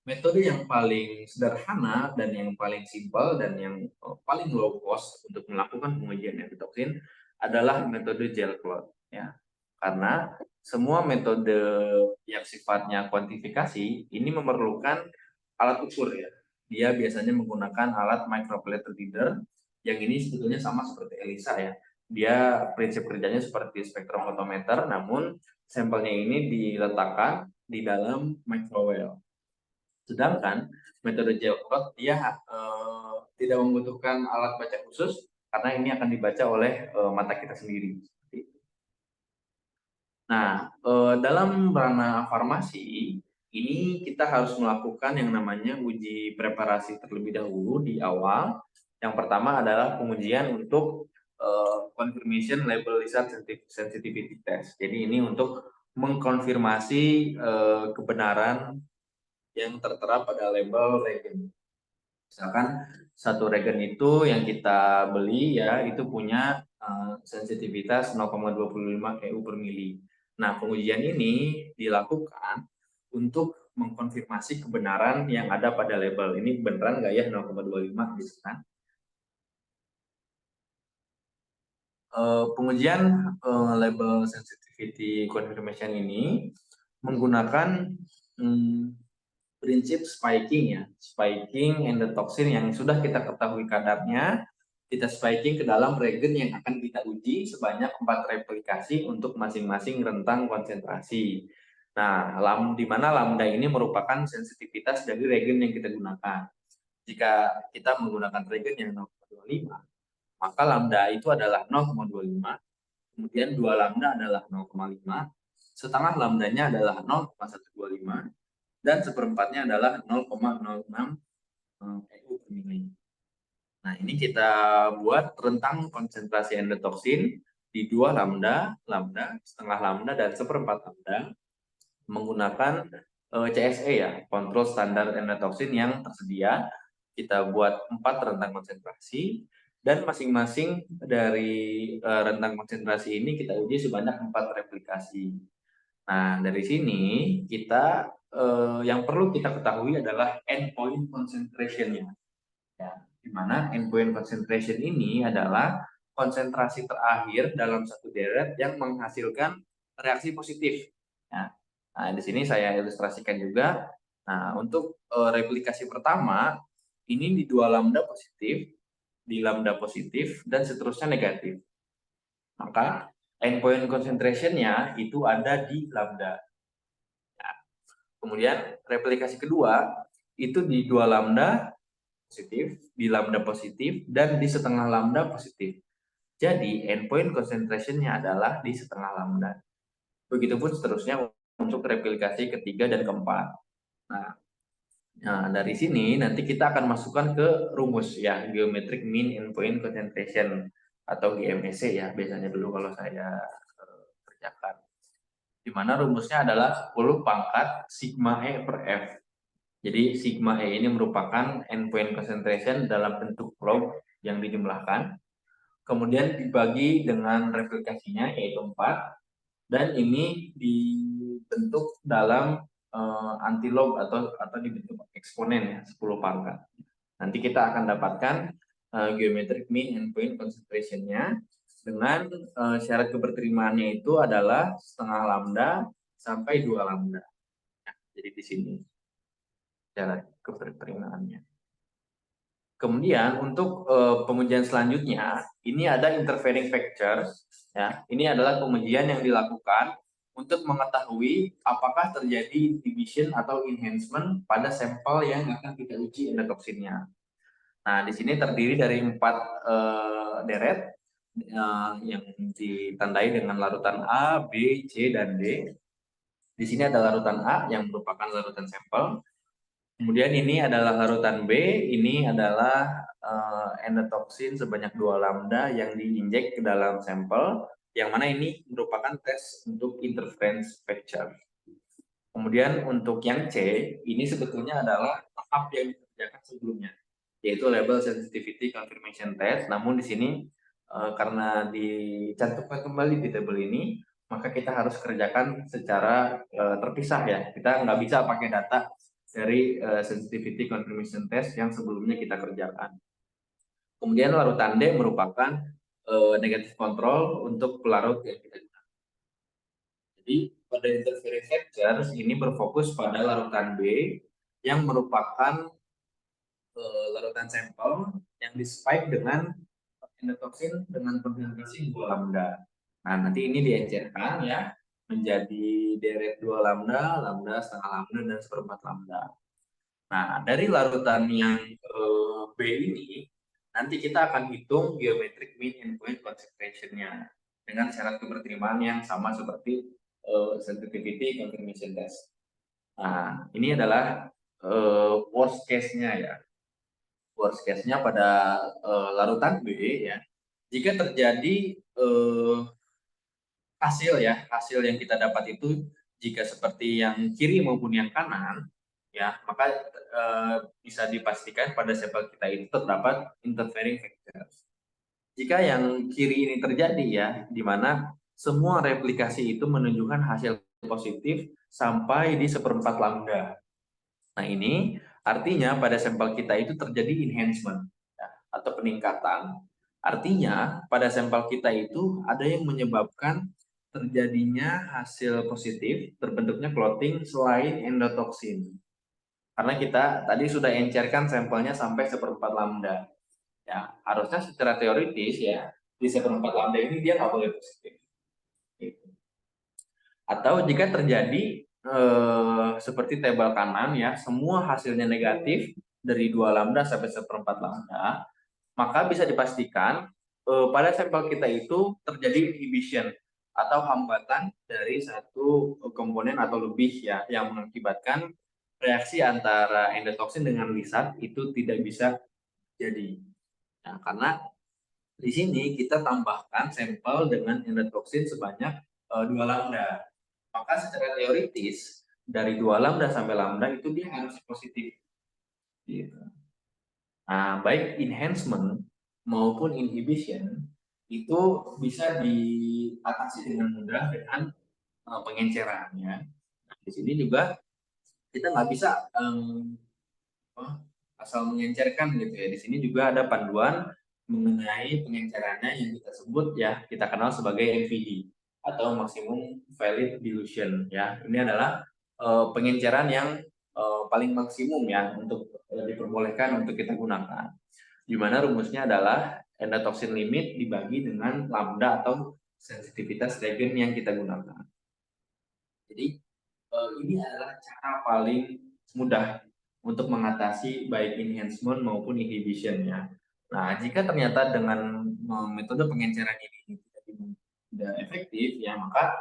S2: metode yang paling sederhana dan yang paling simpel dan yang paling low cost untuk melakukan pengujian endotoksin adalah metode gel plot ya. Karena semua metode yang sifatnya kuantifikasi ini memerlukan alat ukur ya. Dia biasanya menggunakan alat micropletter reader yang ini sebetulnya sama seperti ELISA ya. Dia prinsip kerjanya seperti spektrofotometer, namun sampelnya ini diletakkan di dalam microwell. Sedangkan metode gel plot dia tidak membutuhkan alat baca khusus karena ini akan dibaca oleh mata kita sendiri. Nah, dalam ranah farmasi ini kita harus melakukan yang namanya uji preparasi terlebih dahulu di awal. Yang pertama adalah pengujian untuk confirmation label result sensitivity test. Jadi ini untuk mengkonfirmasi kebenaran yang tertera pada label regen. Misalkan satu regen itu yang kita beli ya itu punya sensitivitas 0,25 EU per mili. Nah, pengujian ini dilakukan untuk mengkonfirmasi kebenaran yang ada pada label. Ini beneran nggak ya 0,25 gitu kan? Pengujian label sensitivity confirmation ini menggunakan prinsip spiking ya, spiking endotoksin yang sudah kita ketahui kadarnya, kita spiking ke dalam regen yang akan kita uji sebanyak 4 replikasi untuk masing-masing rentang konsentrasi. Nah, di mana lambda ini merupakan sensitivitas dari regen yang kita gunakan. Jika kita menggunakan regen yang 0,25, maka lambda itu adalah 0,25, kemudian 2 lambda adalah 0,5, setengah lambdanya adalah 0,125, dan seperempatnya adalah 0,06 EU per mili. Nah, ini kita buat rentang konsentrasi endotoksin di 2 lambda, setengah lambda, dan seperempat lambda menggunakan CSE ya, kontrol standar endotoksin yang tersedia. Kita buat 4 rentang konsentrasi dan masing-masing dari rentang konsentrasi ini kita uji sebanyak 4 replikasi. Nah, dari sini kita yang perlu kita ketahui adalah endpoint concentration-nya. Ya, di mana endpoint concentration ini adalah konsentrasi terakhir dalam satu deret yang menghasilkan reaksi positif. Ya. Nah, di sini saya ilustrasikan juga. Nah, untuk replikasi pertama, ini di 2 lambda positif, di lambda positif, dan seterusnya negatif. Maka endpoint concentration-nya itu ada di lambda. Nah, kemudian replikasi kedua, itu di 2 lambda positif, di lambda positif, dan di setengah lambda positif. Jadi, endpoint concentration-nya adalah di setengah lambda. Begitupun seterusnya untuk replikasi ketiga dan keempat. Nah, dari sini nanti kita akan masukkan ke rumus ya, geometric mean endpoint concentration atau GMEC ya, biasanya dulu kalau saya kerjakan. Di mana rumusnya adalah 10 pangkat sigma E per F. Jadi sigma E ini merupakan endpoint concentration dalam bentuk log yang dijumlahkan. Kemudian dibagi dengan replikasinya yaitu 4, dan ini dibentuk dalam antilog atau dibentuk eksponen ya, 10 pangkat. Nanti kita akan dapatkan geometric mean endpoint concentration-nya dengan syarat keberterimaannya itu adalah setengah lambda sampai 2 lambda. Nah, jadi di sini syarat keberterimaannya. Kemudian untuk pengujian selanjutnya, ini ada interfering factors. Ya, ini adalah pengujian yang dilakukan untuk mengetahui apakah terjadi division atau enhancement pada sampel yang akan kita uji endotoksinnya. Nah, di sini terdiri dari 4 deret yang ditandai dengan larutan A, B, C, dan D. Di sini ada larutan A yang merupakan larutan sampel. Kemudian ini adalah larutan B, ini adalah endotoksin sebanyak 2 lambda yang diinjek ke dalam sampel, yang mana ini merupakan tes untuk interference factor. Kemudian untuk yang C, ini sebetulnya adalah tahap yang dikerjakan sebelumnya, yaitu label sensitivity confirmation test. Namun di sini karena dicantumkan kembali di tabel ini, maka kita harus kerjakan secara terpisah ya. Kita nggak bisa pakai data dari sensitivity confirmation test yang sebelumnya kita kerjakan. Kemudian larutan D merupakan negative control untuk pelarut yang kita gunakan. Jadi pada interfering factors ini berfokus pada larutan B yang merupakan larutan sampel yang di-spike dengan endotoksin dengan konsentrasi 2 lambda. Nah, nanti ini diencerkan ya menjadi deret 2 lambda, lambda, setengah lambda, dan seperempat lambda. Nah, dari larutan yang B ini, nanti kita akan hitung geometric mean endpoint concentration-nya dengan syarat keberterimaan yang sama seperti sensitivity confirmation test. Nah, ini adalah worst case-nya ya. Worst case-nya pada larutan B ya. Jika terjadi hasil yang kita dapat itu jika seperti yang kiri maupun yang kanan, ya maka bisa dipastikan pada sampel kita itu terdapat interfering factors. Jika yang kiri ini terjadi ya, di mana semua replikasi itu menunjukkan hasil positif sampai di seperempat lambda. Nah ini artinya pada sampel kita itu terjadi enhancement ya, atau peningkatan. Artinya pada sampel kita itu ada yang menyebabkan terjadinya hasil positif, terbentuknya clotting selain endotoksin. Karena kita tadi sudah encerkan sampelnya sampai seperempat lambda. Ya, harusnya secara teoritis ya, di seperempat lambda ini dia nggak boleh positif. Gitu. Atau jika terjadi seperti tabel kanan ya, semua hasilnya negatif dari 2 lambda sampai seperempat lambda, maka bisa dipastikan pada sampel kita itu terjadi inhibition atau hambatan dari satu komponen atau lebih ya yang mengakibatkan reaksi antara endotoksin dengan lisat itu tidak bisa jadi. Nah, karena di sini kita tambahkan sampel dengan endotoksin sebanyak 2 lambda. Maka secara teoritis dari 2 lambda sampai lambda itu dia harus positif. Gitu. Nah, baik enhancement maupun inhibition itu bisa diatasi dengan mudah dengan pengencerannya. Nah, di sini juga kita nggak bisa asal mengencerkan gitu ya. Di sini juga ada panduan mengenai pengencerannya yang kita sebut ya, kita kenal sebagai MVD. atau maksimum valid dilution ya. Ini adalah pengenceran yang paling maksimum ya untuk diperbolehkan untuk kita gunakan. Di mana rumusnya adalah endotoxin limit dibagi dengan lambda atau sensitivitas reagen yang kita gunakan. Jadi ini adalah cara paling mudah untuk mengatasi baik enhancement maupun inhibition ya. Nah, jika ternyata dengan metode pengenceran ini tidak efektif ya, maka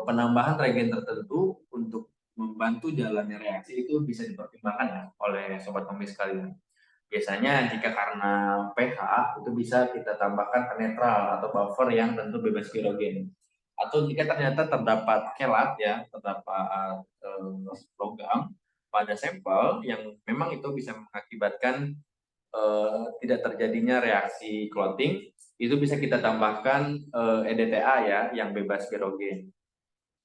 S2: penambahan reagen tertentu untuk membantu jalannya reaksi itu bisa dipertimbangkan ya oleh sobat pemilih sekalian. Biasanya jika karena pH itu bisa kita tambahkan ke netral atau buffer yang tentu bebas pirogen. Atau jika ternyata terdapat kelat ya, terdapat logam pada sampel yang memang itu bisa mengakibatkan tidak terjadinya reaksi clotting, itu bisa kita tambahkan EDTA ya yang bebas pirogen.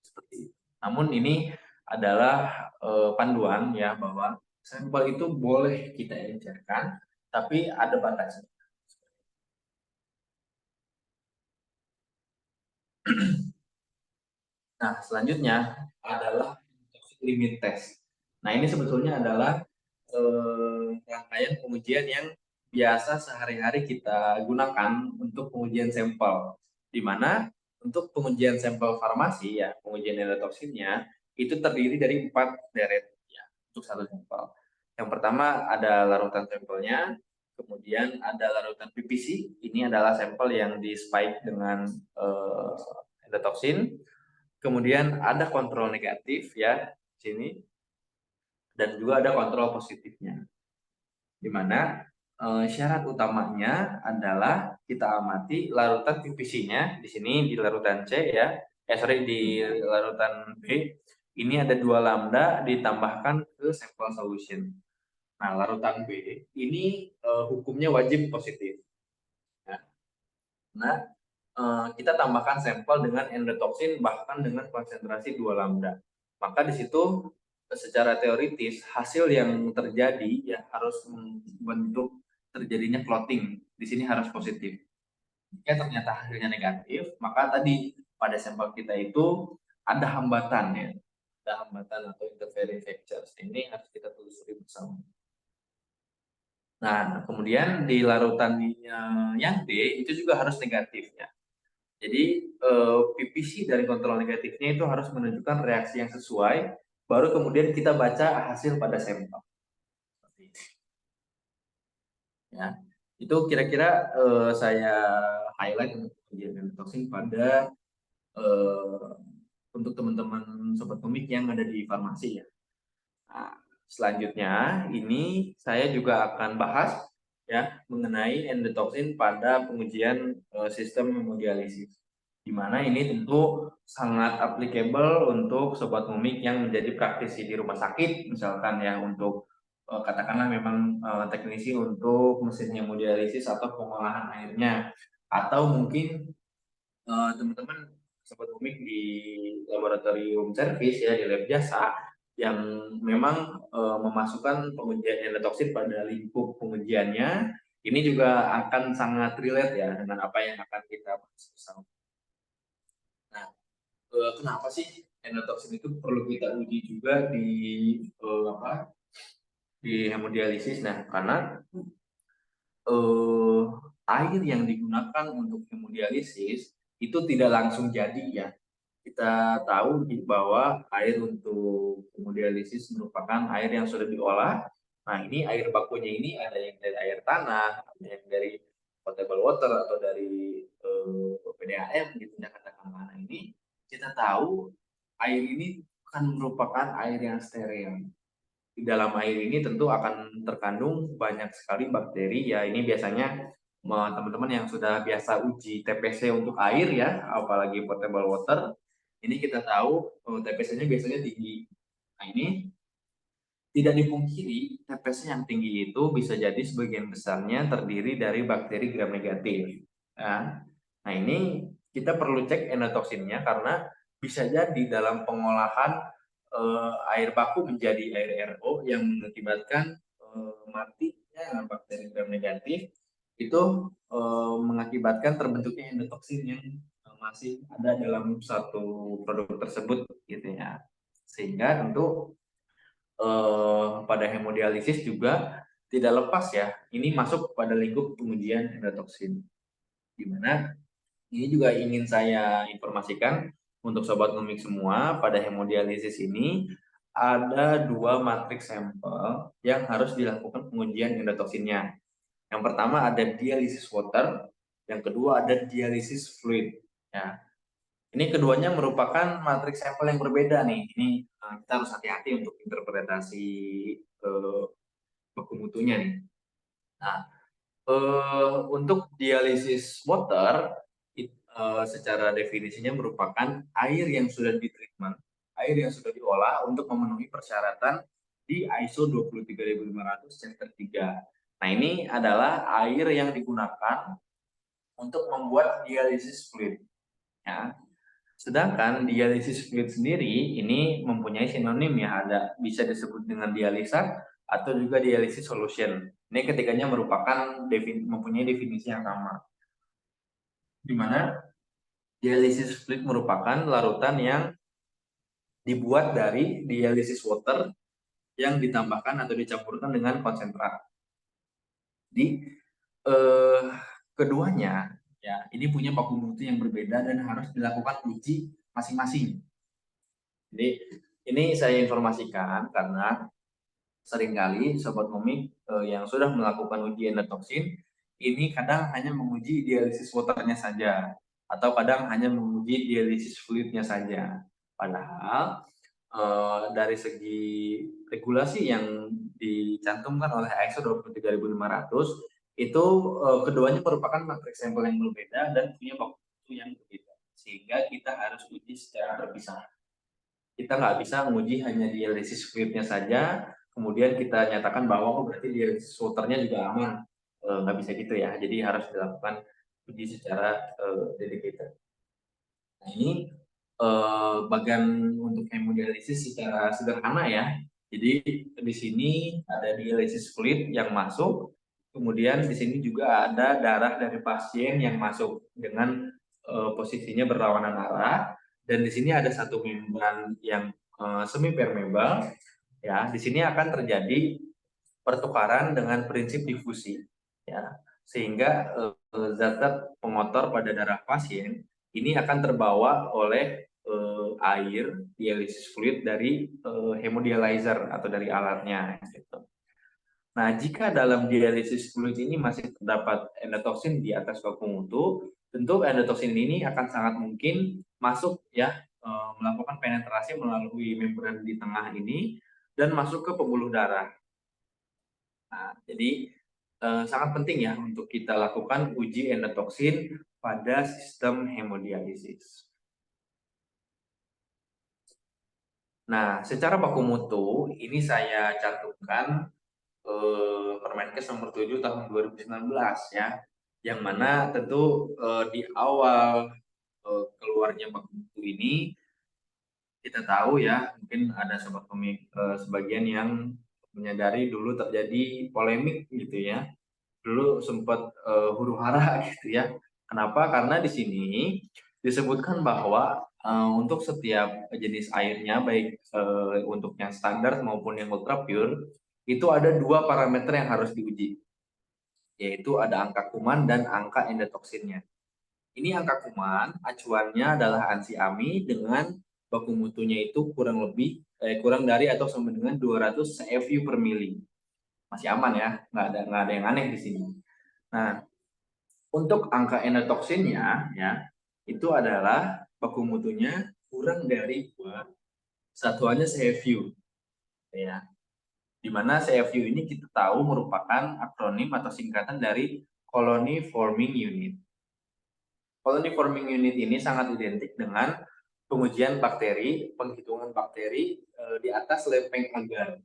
S2: Seperti itu. Namun ini adalah panduan ya bahwa sampel itu boleh kita encerkan, tapi ada batasnya. Nah, selanjutnya adalah limit test. Nah, ini sebetulnya adalah rangkaian pengujian yang biasa sehari-hari kita gunakan untuk pengujian sampel. Di mana untuk pengujian sampel farmasi ya, pengujian endotoksinnya itu terdiri dari 4 deret ya untuk satu sampel. Yang pertama ada larutan sampelnya, kemudian ada larutan PPC. Ini adalah sampel yang di spike dengan endotoksin. Kemudian ada kontrol negatif ya di sini, dan juga ada kontrol positifnya. Di mana syarat utamanya adalah kita amati larutan PPC-nya di sini di larutan C ya, di larutan B ini ada 2 lambda ditambahkan ke sampel solution. Nah, larutan B ini hukumnya wajib positif. Nah, kita tambahkan sampel dengan endotoksin bahkan dengan konsentrasi 2 lambda. Maka di situ secara teoritis hasil yang terjadi ya harus membentuk terjadinya clotting. Di sini harus positif. Jika ternyata hasilnya negatif, maka tadi pada sampel kita itu ada hambatan ya. Ada hambatan atau interfering factors. Ini harus kita telusuri bersama. Nah, kemudian di larutan yang D itu juga harus negatif ya. Jadi PPC dari kontrol negatifnya itu harus menunjukkan reaksi yang sesuai, baru kemudian kita baca hasil pada sampel. Ya, itu kira-kira saya highlight untuk pengujian endotoksin pada untuk teman-teman sobat komik yang ada di farmasi ya. Nah, selanjutnya ini saya juga akan bahas ya mengenai endotoksin pada pengujian sistem hemodialisis, di mana ini tentu sangat applicable untuk sobat mumik yang menjadi praktisi di rumah sakit misalkan ya, untuk katakanlah memang teknisi untuk mesin hemodialisis atau pengolahan airnya, atau mungkin teman-teman sobat mumik di laboratorium service ya, di lab jasa yang memang memasukkan pengujian endotoksin pada lingkup pengujiannya. Ini juga akan sangat relate ya dengan apa yang akan kita bahas bersama. Nah, kenapa sih endotoksin itu perlu kita uji juga di di hemodialisis? Nah, karena air yang digunakan untuk hemodialisis itu tidak langsung jadi ya. Kita tahu bahwa air untuk hemodialisis merupakan air yang sudah diolah. Nah, ini air bakunya ini ada yang dari air tanah, ada yang dari potable water atau dari PDAM gitu ya katakanlah. Nah, ini kita tahu air ini akan merupakan air yang steril. Di dalam air ini tentu akan terkandung banyak sekali bakteri ya. Ini biasanya teman-teman yang sudah biasa uji TPC untuk air ya, apalagi potable water, ini kita tahu TPC-nya biasanya tinggi. Nah, ini tidak dipungkiri TPC yang tinggi itu bisa jadi sebagian besarnya terdiri dari bakteri gram negatif. Nah, ini kita perlu cek endotoksinnya karena bisa jadi dalam pengolahan air baku menjadi air RO yang mengakibatkan matinya bakteri gram negatif, itu mengakibatkan terbentuknya endotoksin yang masih ada dalam satu produk tersebut gitu ya. Sehingga tentu pada hemodialisis juga tidak lepas ya, ini masuk pada lingkup pengujian endotoksin. Di mana ini juga ingin saya informasikan untuk sobat ngemik semua, pada hemodialisis ini ada dua matriks sampel yang harus dilakukan pengujian endotoksinnya. Yang pertama ada dialisis water, yang kedua ada dialisis fluid. Ya, ini keduanya merupakan matriks sampel yang berbeda nih. Ini kita harus hati-hati untuk interpretasi baku mutunya nih. Nah, untuk dialisis water secara definisinya merupakan air yang sudah ditreatment, air yang sudah diolah untuk memenuhi persyaratan di ISO 23500 chapter 3. Nah, ini adalah air yang digunakan untuk membuat dialisis fluid. Ya. Sedangkan dialisis fluid sendiri ini mempunyai sinonim ya, ada bisa disebut dengan dialisa atau juga dialisis solution. Ini ketiganya merupakan mempunyai definisi yang sama. Di mana dialisis fluid merupakan larutan yang dibuat dari dialisis water yang ditambahkan atau dicampurkan dengan konsentrat. Jadi keduanya ya ini punya baku mutu yang berbeda dan harus dilakukan uji masing-masing. Jadi ini saya informasikan karena seringkali sobat komik yang sudah melakukan uji endotoksin ini kadang hanya menguji dialisis waternya saja atau kadang hanya menguji dialisis fluidnya saja. Padahal dari segi regulasi yang dicantumkan oleh ISO 23500 itu keduanya merupakan matriks sampel yang berbeda dan punya baku mutu yang berbeda, sehingga kita harus uji secara terpisah. Kita nggak bisa menguji hanya dialisis fluidnya saja, kemudian kita nyatakan bahwa oh berarti dialisis waternya juga aman. Nggak bisa gitu ya, jadi harus dilakukan uji secara dedicated. Nah, ini bagian untuk hemodialisis secara sederhana ya. Jadi di sini ada dialisis fluid yang masuk, kemudian di sini juga ada darah dari pasien yang masuk dengan posisinya berlawanan arah, dan di sini ada satu membran yang semi permeable. Ya, di sini akan terjadi pertukaran dengan prinsip difusi, ya, sehingga zat pengotor pada darah pasien ini akan terbawa oleh air dialisis fluid dari hemodialyzer atau dari alatnya gitu. Nah, jika dalam dialisis fluid ini masih terdapat endotoksin di atas baku mutu, tentu endotoksin ini akan sangat mungkin masuk ya melakukan penetrasi melalui membran di tengah ini dan masuk ke pembuluh darah. Nah, jadi sangat penting ya untuk kita lakukan uji endotoksin pada sistem hemodialisis. Nah, secara baku mutu ini saya cantumkan Permenkes nomor 7 tahun 2019 ya, yang mana tentu di awal keluarnya baku mutu ini kita tahu ya, mungkin ada sobat komik sebagian yang menyadari dulu terjadi polemik gitu ya, dulu sempat huru-hara gitu ya. Kenapa? Karena di sini disebutkan bahwa untuk setiap jenis airnya, baik untuk yang standar maupun yang ultra pure, itu ada dua parameter yang harus diuji, yaitu ada angka kuman dan angka endotoksinnya. Ini angka kuman, acuannya adalah ANSI AMI dengan baku mutunya itu kurang dari atau sama dengan 200 CFU per mili. Masih aman ya, nggak ada yang aneh di sini. Nah, untuk angka endotoksinnya ya itu adalah baku mutunya kurang dari 2 satuannya CFU ya. Di mana CFU ini kita tahu merupakan akronim atau singkatan dari Colony Forming Unit. Colony Forming Unit ini sangat identik dengan pengujian bakteri, penghitungan bakteri di atas lempeng agar.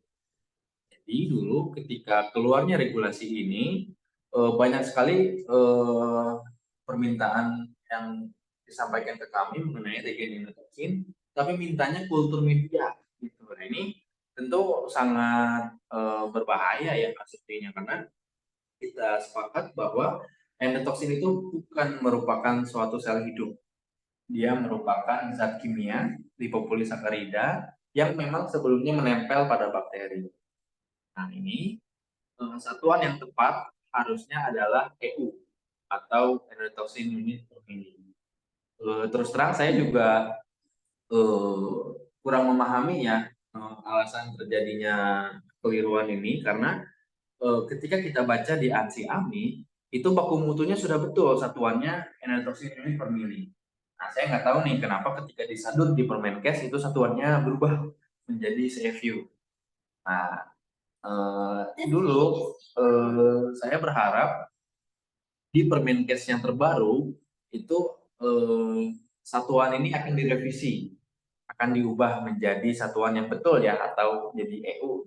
S2: Jadi dulu ketika keluarnya regulasi ini banyak sekali permintaan yang disampaikan ke kami mengenai regen endotoksin, tapi mintanya kultur media gitu. Nah, ini tentu sangat berbahaya ya pastinya, karena kita sepakat bahwa endotoksin itu bukan merupakan suatu sel hidup. dia merupakan zat kimia lipopolisakarida yang memang sebelumnya menempel pada bakteri. Nah, ini satuan yang tepat harusnya adalah EU atau endotoxin unit per mili. Terus terang saya juga kurang memahami ya alasan terjadinya kekeliruan ini, karena ketika kita baca di ANSI AMI itu baku mutunya sudah betul satuannya endotoxin unit per mili. Nah, saya nggak tahu nih kenapa ketika disadut di Permenkes itu satuannya berubah menjadi CFU. Nah, dulu saya berharap di Permenkes yang terbaru itu satuan ini akan direvisi, akan diubah menjadi satuan yang betul ya, atau jadi EU.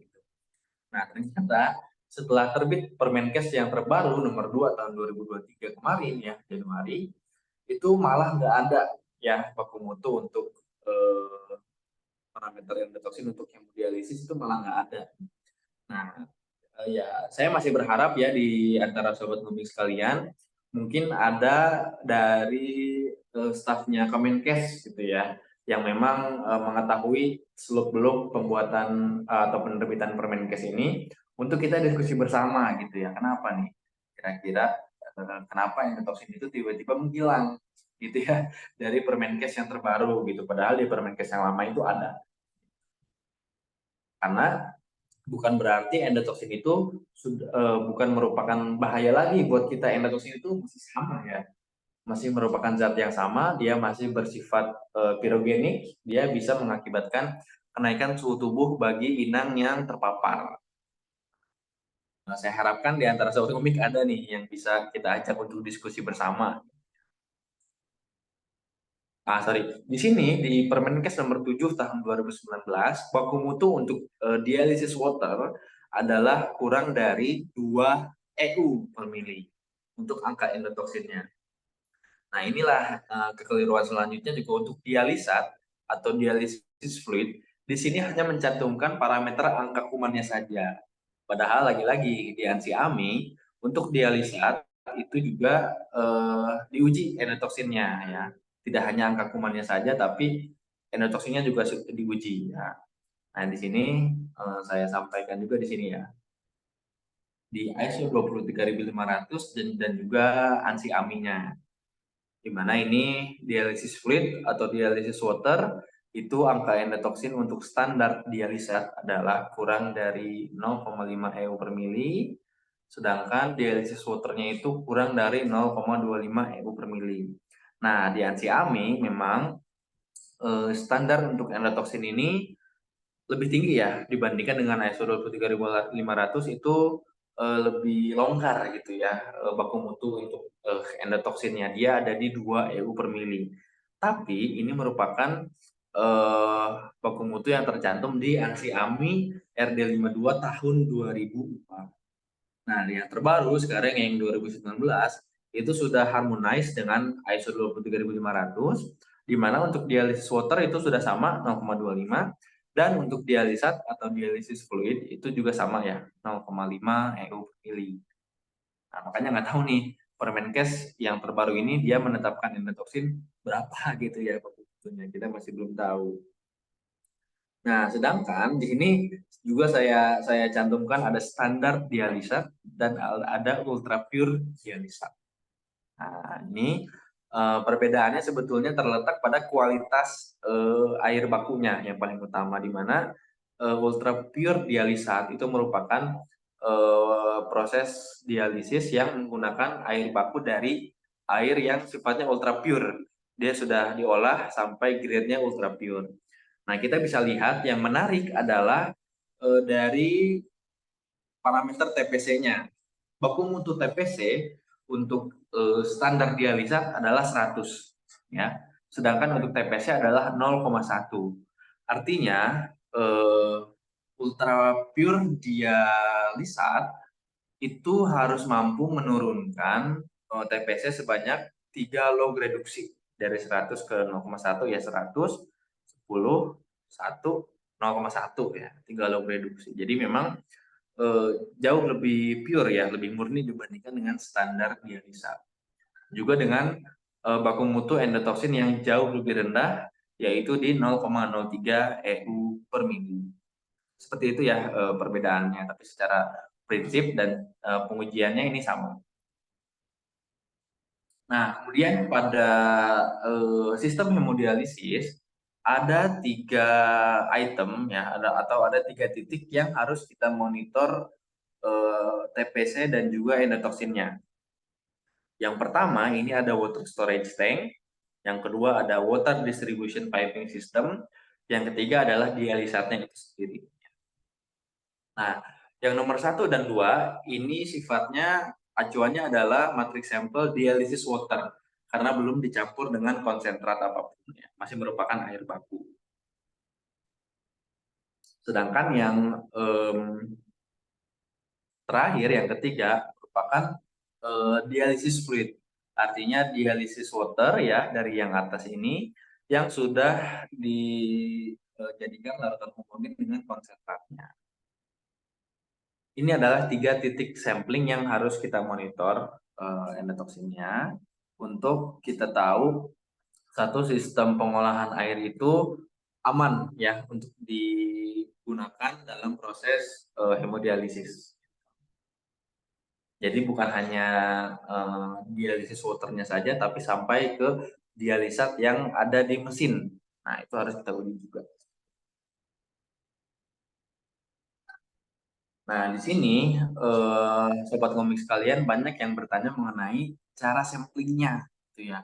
S2: Nah, ternyata setelah terbit Permenkes yang terbaru nomor 2 tahun 2023 kemarin ya, Januari, itu malah nggak ada ya baku mutu untuk parameter endotoksin untuk hemodialisis, itu malah nggak ada. Nah, ya saya masih berharap ya di antara sobat ngomik sekalian, mungkin ada dari stafnya Kemenkes gitu ya, yang memang mengetahui seluk-beluk pembuatan atau penerbitan Permenkes ini, untuk kita diskusi bersama gitu ya. Kenapa nih? Kira-kira kenapa endotoksin itu tiba-tiba menghilang gitu ya dari Permenkes yang terbaru gitu, padahal di Permenkes yang lama itu ada. Karena bukan berarti endotoksin itu bukan merupakan bahaya lagi buat kita. Endotoksin itu masih sama ya, masih merupakan zat yang sama, dia masih bersifat pirogenik, dia bisa mengakibatkan kenaikan suhu tubuh bagi inang yang terpapar. Nah, saya harapkan di antara sobat komik ada nih yang bisa kita ajak untuk diskusi bersama. Di sini di Permenkes nomor 7 tahun 2019, baku mutu untuk dialisis water adalah kurang dari 2 EU per mili untuk angka endotoksinnya. Nah, inilah kekeliruan selanjutnya juga untuk dialisat atau dialisis fluid. Di sini hanya mencantumkan parameter angka kumannya saja. Padahal lagi-lagi di ANSI AMI untuk dialisat itu juga diuji endotoksinnya ya. Tidak hanya angka kumannya saja, tapi endotoksinnya juga diuji ya. Nah, di sini saya sampaikan juga di sini ya. Di ISO 23500 dan juga ANSI AMI-nya. Di mana ini dialisis fluid atau dialisis water itu angka endotoksin untuk standar dialisat adalah kurang dari 0,5 EU per mili, sedangkan dialisis waternya itu kurang dari 0,25 EU per mili. Nah, di ANSI AMI memang standar untuk endotoksin ini lebih tinggi ya dibandingkan dengan ISO 23500, itu lebih longgar gitu ya baku mutu untuk endotoksinnya, dia ada di 2 EU per mili. Tapi ini merupakan baku mutu yang tercantum di ANSI AMI RD52 tahun 2004. Nah, yang terbaru sekarang yang 2019 itu sudah harmonize dengan ISO 23500, di mana untuk dialisis water itu sudah sama 0,25, dan untuk dialisat atau dialisis fluid itu juga sama ya 0,5 EU per mili. Nah, makanya nggak tahu nih Permenkes yang terbaru ini dia menetapkan endotoksin berapa gitu ya waktunya, kita masih belum tahu. Nah, sedangkan di sini juga saya cantumkan ada standar dialisat dan ada ultra pure dialisat. Nah, ini perbedaannya sebetulnya terletak pada kualitas air bakunya yang paling utama, di mana ultra pure dialisat itu merupakan proses dialisis yang menggunakan air baku dari air yang sifatnya ultra pure. Dia sudah diolah sampai grade-nya ultra pure. Nah, kita bisa lihat yang menarik adalah dari parameter TPC-nya. Baku mutu TPC untuk standar dialisat adalah 100 ya. Sedangkan untuk TPC adalah 0,1. Artinya ultra pure dialisat itu harus mampu menurunkan TPC sebanyak 3 log reduksi dari 100 ke 0,1 ya, 100, 10, 1, 0,1 ya, 3 log reduksi. Jadi memang jauh lebih pure ya, lebih murni dibandingkan dengan standar dialisat. Juga dengan baku mutu endotoksin yang jauh lebih rendah, yaitu di 0,03 EU per mili. Seperti itu ya perbedaannya, tapi secara prinsip dan pengujiannya ini sama. Nah, kemudian pada sistem hemodialisis ada 3 item ya, ada 3 titik yang harus kita monitor TPC dan juga endotoksinnya. Yang pertama ini ada water storage tank, yang kedua ada water distribution piping system, yang ketiga adalah dialisatnya itu sendiri. Nah, yang nomor 1 dan 2 ini sifatnya acuannya adalah matrix sampel dialisis water karena belum dicampur dengan konsentrat apapun ya, masih merupakan air baku. Sedangkan yang terakhir yang ketiga merupakan dialisis fluid. Artinya dialisis water ya dari yang atas ini yang sudah dijadikan larutan homogen dengan konsentratnya. Ini adalah 3 titik sampling yang harus kita monitor endotoksinnya untuk kita tahu satu sistem pengolahan air itu aman ya untuk digunakan dalam proses hemodialisis. Jadi bukan hanya dialisis waternya saja, tapi sampai ke dialisat yang ada di mesin. Nah, itu harus kita uji juga. Nah, di sini sobat komik sekalian banyak yang bertanya mengenai cara samplingnya, gitu ya.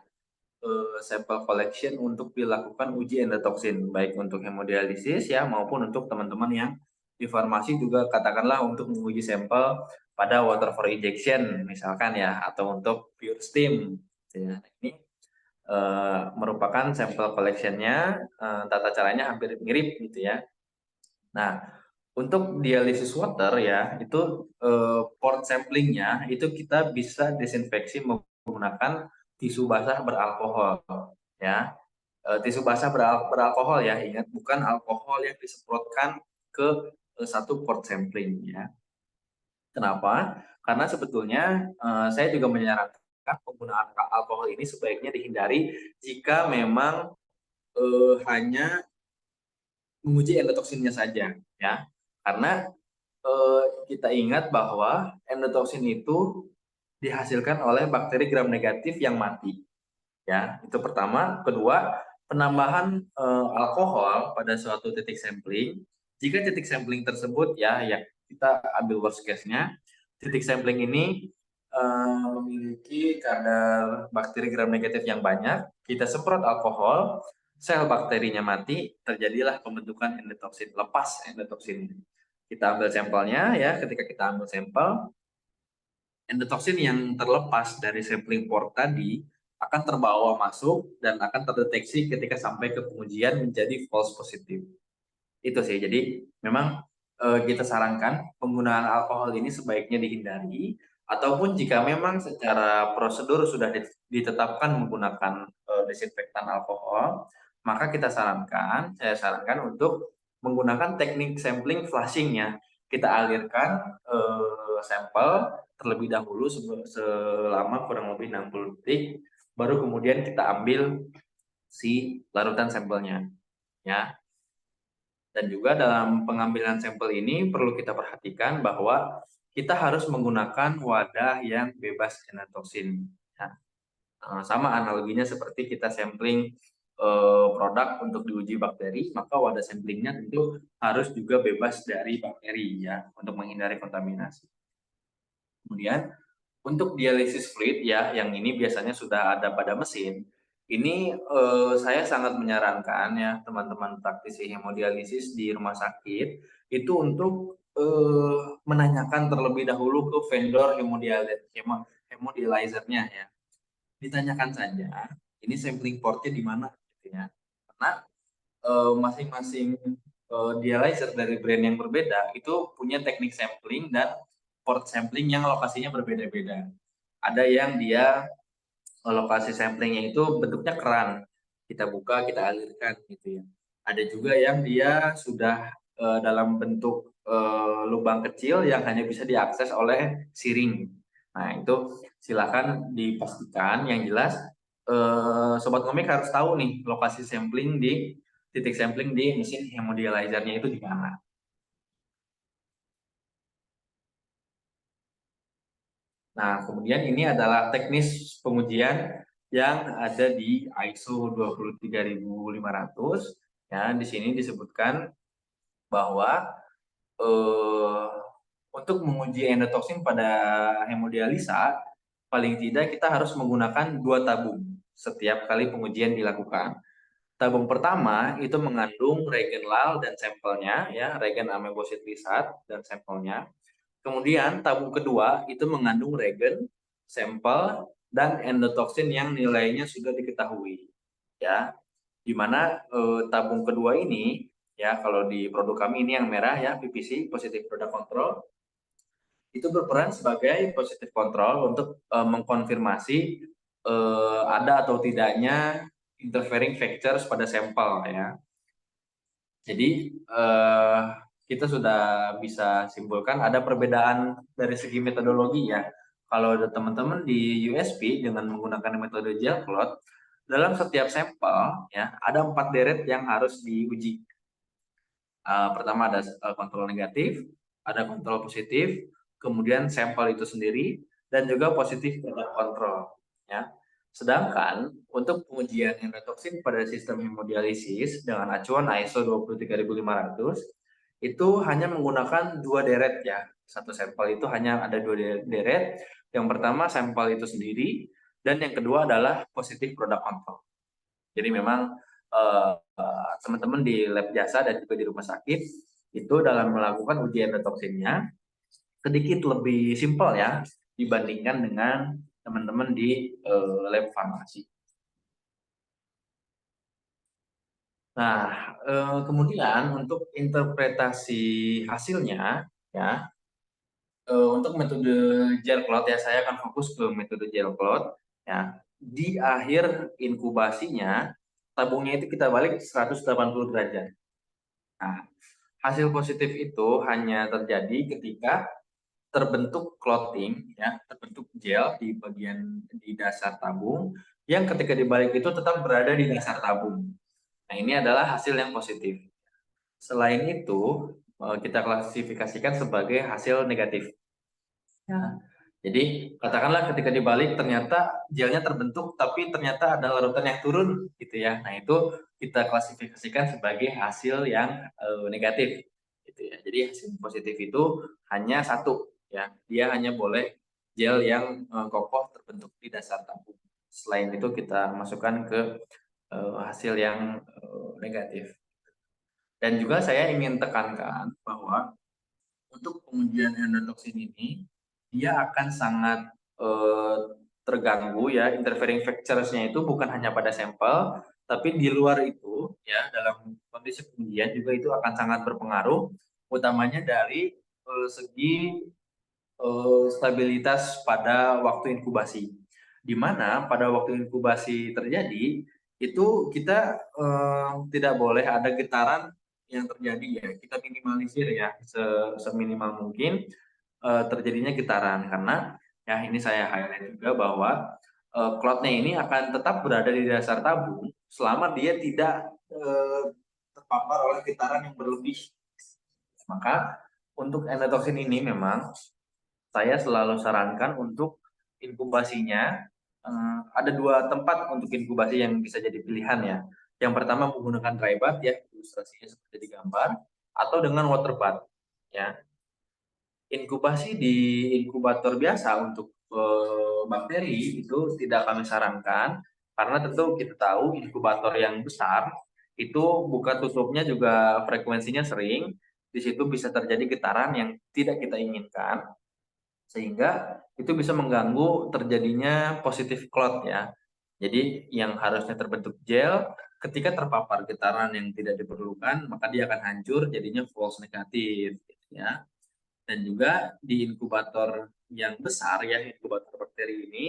S2: Sampel collection untuk dilakukan uji endotoksin, baik untuk hemodialisis ya maupun untuk teman-teman yang di farmasi juga katakanlah untuk menguji sampel pada water for injection misalkan ya, atau untuk pure steam. Gitu ya. Ini merupakan sampel collectionnya, tata caranya hampir mirip gitu ya. Nah, untuk dialisis water ya, itu port samplingnya itu kita bisa desinfeksi menggunakan tisu basah beralkohol ya. Tisu basah beralkohol ya, ingat bukan alkohol yang disemprotkan ke satu port sampling ya. Kenapa? Karena sebetulnya saya juga menyarankan penggunaan alkohol ini sebaiknya dihindari jika memang hanya menguji endotoksinnya saja ya. Karena kita ingat bahwa endotoksin itu dihasilkan oleh bakteri gram negatif yang mati. Ya, itu pertama. Kedua, penambahan alkohol pada suatu titik sampling. Jika titik sampling tersebut ya kita ambil worst case-nya, titik sampling ini memiliki kadar bakteri gram negatif yang banyak, kita semprot alkohol, sel bakterinya mati, terjadilah pembentukan endotoksin, lepas endotoksin. Kita ambil sampelnya ya, ketika kita ambil sampel, endotoksin yang terlepas dari sampling port tadi akan terbawa masuk dan akan terdeteksi ketika sampai ke pengujian menjadi false positive. Itu sih, jadi memang kita sarankan penggunaan alkohol ini sebaiknya dihindari, ataupun jika memang secara prosedur sudah ditetapkan menggunakan desinfektan alkohol, maka saya sarankan untuk menggunakan teknik sampling flushing ya. Kita alirkan sampel terlebih dahulu selama kurang lebih 60 detik, baru kemudian kita ambil si larutan sampelnya ya. Dan juga dalam pengambilan sampel ini perlu kita perhatikan bahwa kita harus menggunakan wadah yang bebas endotoksin. Ya. Sama analoginya seperti kita sampling produk untuk diuji bakteri, maka wadah samplingnya tentu harus juga bebas dari bakteri ya, untuk menghindari kontaminasi. Kemudian untuk dialisis fluid ya, yang ini biasanya sudah ada pada mesin. Ini saya sangat menyarankan ya teman-teman praktisi hemodialisis di rumah sakit itu untuk menanyakan terlebih dahulu ke vendor hemodializer-nya ya. Ditanyakan saja, ini sampling portnya di mana gitu ya. Karena masing-masing dialyzer dari brand yang berbeda itu punya teknik sampling dan port sampling yang lokasinya berbeda-beda. Ada yang dia lokasi samplingnya itu bentuknya keran, kita buka, kita alirkan gitu ya. Ada juga yang dia sudah dalam bentuk lubang kecil yang hanya bisa diakses oleh siring. Nah itu silakan dipastikan, yang jelas Sobat Ngomik harus tahu nih lokasi sampling di titik sampling di mesin hemodialyzernya itu di mana. Nah, kemudian ini adalah teknis pengujian yang ada di ISO 23500. Ya, di sini disebutkan bahwa untuk menguji endotoksin pada hemodialisa, paling tidak kita harus menggunakan 2 tabung setiap kali pengujian dilakukan. Tabung pertama itu mengandung regen lal dan sampelnya, ya, regen amebosit-lisat dan sampelnya. Kemudian tabung kedua itu mengandung regen, sampel, dan endotoksin yang nilainya sudah diketahui. Ya, di mana tabung kedua ini, ya, kalau di produk kami ini yang merah ya, PPC, Positive Product Control, itu berperan sebagai positive control untuk mengkonfirmasi ada atau tidaknya interfering factors pada sampel, ya. Jadi kita sudah bisa simpulkan ada perbedaan dari segi metodologi, ya. Kalau teman-teman di USP dengan menggunakan metode gel clot, dalam setiap sampel ya ada 4 deret yang harus diuji. Pertama ada kontrol negatif, ada kontrol positif, kemudian sampel itu sendiri, dan juga positif product control. Ya. Sedangkan untuk pengujian endotoksin pada sistem hemodialisis dengan acuan ISO 23500 itu hanya menggunakan 2 deret, ya. Satu sampel itu hanya ada 2 deret. Yang pertama sampel itu sendiri, dan yang kedua adalah positif product control. Jadi memang teman-teman di lab jasa dan juga di rumah sakit itu dalam melakukan uji endotoksinnya sedikit lebih simpel, ya, dibandingkan dengan teman-teman di lab farmasi. Nah, kemudian untuk interpretasi hasilnya, ya, untuk metode gel clot, ya, saya akan fokus ke metode gel clot, ya. Di akhir inkubasinya tabungnya itu kita balik 180 derajat. Nah, hasil positif itu hanya terjadi ketika terbentuk clotting, ya, terbentuk gel di bagian di dasar tabung yang ketika dibalik itu tetap berada di dasar tabung. Nah, ini adalah hasil yang positif. Selain itu, kita klasifikasikan sebagai hasil negatif. Ya. Jadi katakanlah ketika dibalik ternyata gelnya terbentuk tapi ternyata ada larutan yang turun, gitu ya. Nah, itu kita klasifikasikan sebagai hasil yang negatif, gitu ya. Jadi hasil positif itu hanya satu, ya. Dia hanya boleh gel yang kokoh terbentuk di dasar tabung. Selain itu kita masukkan ke hasil yang negatif. Dan juga saya ingin tekankan bahwa untuk pengujian endotoksin ini dia akan sangat terganggu, ya, interfering factors-nya itu bukan hanya pada sampel, tapi di luar itu, ya, dalam kondisi pengujian juga itu akan sangat berpengaruh, utamanya dari segi stabilitas pada waktu inkubasi. Di mana pada waktu inkubasi terjadi itu kita tidak boleh ada getaran yang terjadi, ya. Kita minimalisir, ya, seminimal mungkin terjadinya getaran, karena, ya, ini saya highlight juga bahwa clotnya ini akan tetap berada di dasar tabung selama dia tidak terpapar oleh getaran yang berlebih. Maka untuk endotoksin ini memang saya selalu sarankan untuk inkubasinya ada 2 tempat untuk inkubasi yang bisa jadi pilihan, ya. Yang pertama menggunakan dry bath, ya, ilustrasinya seperti di gambar, atau dengan water bath, ya. Inkubasi di inkubator biasa untuk bakteri itu tidak kami sarankan, karena tentu kita tahu inkubator yang besar itu buka tutupnya juga frekuensinya sering, di situ bisa terjadi getaran yang tidak kita inginkan, sehingga itu bisa mengganggu terjadinya positive clot, ya. Jadi yang harusnya terbentuk gel ketika terpapar getaran yang tidak diperlukan maka dia akan hancur jadinya false negatif, ya. Dan juga di inkubator yang besar, ya, inkubator bakteri ini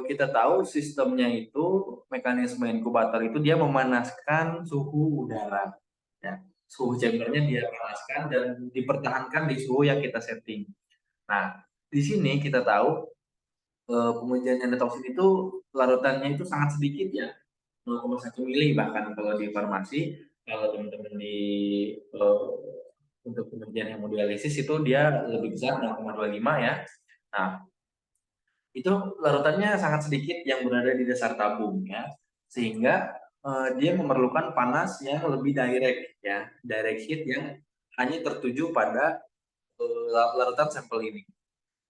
S2: kita tahu sistemnya itu, mekanisme inkubator itu dia memanaskan suhu udara, ya. Suhu chambernya dia panaskan dan dipertahankan di suhu yang kita setting. Nah, di sini kita tahu pengujian endotoksin itu larutannya itu sangat sedikit ya, 0,1 mili bahkan kalau di farmasi. Kalau teman-teman di untuk pengujian hemodialisis itu dia lebih besar 0,25 ya. Nah, itu larutannya sangat sedikit yang berada di dasar tabung ya, sehingga dia memerlukan panas yang lebih direct ya, direct heat yang hanya tertuju pada larutan sampel ini.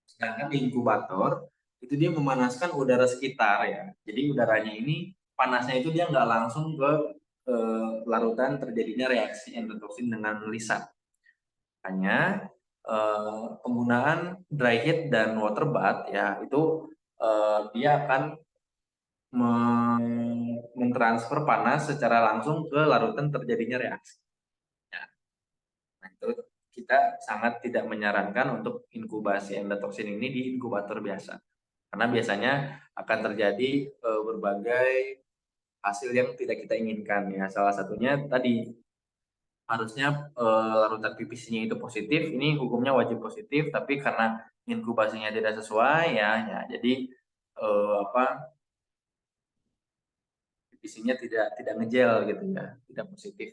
S2: Sedangkan di inkubator itu dia memanaskan udara sekitar ya. Jadi udaranya ini panasnya itu dia nggak langsung ke larutan terjadinya reaksi endotoksin dengan lisan. Hanya penggunaan dry heat dan water bath ya itu dia akan mentransfer panas secara langsung ke larutan terjadinya reaksi. Ya. Nah, itu kita sangat tidak menyarankan untuk inkubasi endotoksin ini di inkubator biasa. Karena biasanya akan terjadi berbagai hasil yang tidak kita inginkan ya. Salah satunya tadi harusnya larutan PPC-nya itu positif, ini hukumnya wajib positif, tapi karena inkubasinya tidak sesuai ya jadi PPC-nya tidak ngejel gitu ya, tidak positif.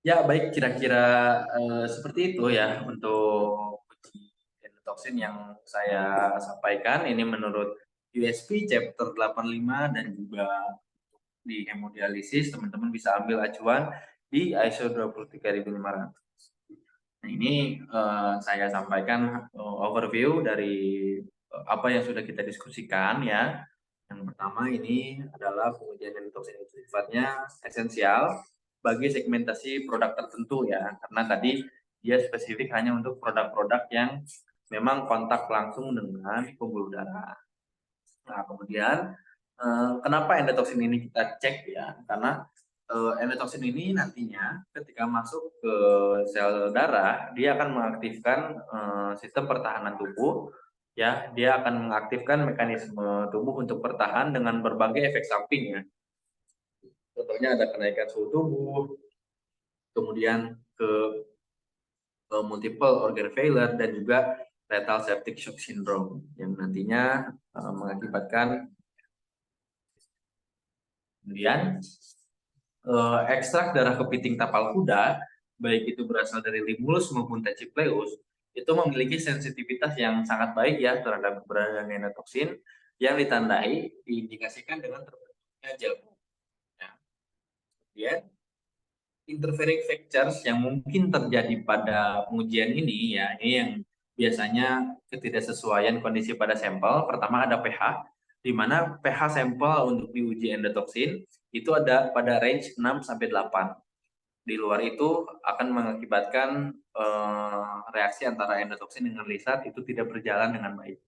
S2: Ya baik, kira-kira seperti itu ya untuk uji endotoksin yang saya sampaikan. Ini menurut USP chapter 85 dan juga di hemodialisis teman-teman bisa ambil acuan di ISO 23500. Nah, ini saya sampaikan overview dari apa yang sudah kita diskusikan ya. Yang pertama ini adalah pengujian endotoksin itu sifatnya esensial bagi segmentasi produk tertentu ya, karena tadi dia spesifik hanya untuk produk-produk yang memang kontak langsung dengan pembuluh darah. Nah, kemudian kenapa endotoksin ini kita cek ya? Karena endotoksin ini nantinya ketika masuk ke sel darah, dia akan mengaktifkan sistem pertahanan tubuh ya, dia akan mengaktifkan mekanisme tubuh untuk bertahan dengan berbagai efek samping ya. Contohnya ada kenaikan suhu tubuh, kemudian ke multiple organ failure dan juga lethal septic shock syndrome yang nantinya mengakibatkan. Kemudian ekstrak darah kepiting tapal kuda, baik itu berasal dari Limulus maupun Tachypleus, itu memiliki sensitivitas yang sangat baik ya terhadap keberadaan endotoksin yang ditandai diindikasikan dengan terbentuknya gel. Ya. Kemudian interfering factors yang mungkin terjadi pada pengujian ini ya, ini yang biasanya ketidaksesuaian kondisi pada sampel. Pertama ada pH, di mana pH sampel untuk diuji endotoksin itu ada pada range 6 sampai 8. Di luar itu akan mengakibatkan reaksi antara endotoksin dengan lisat itu tidak berjalan dengan baik.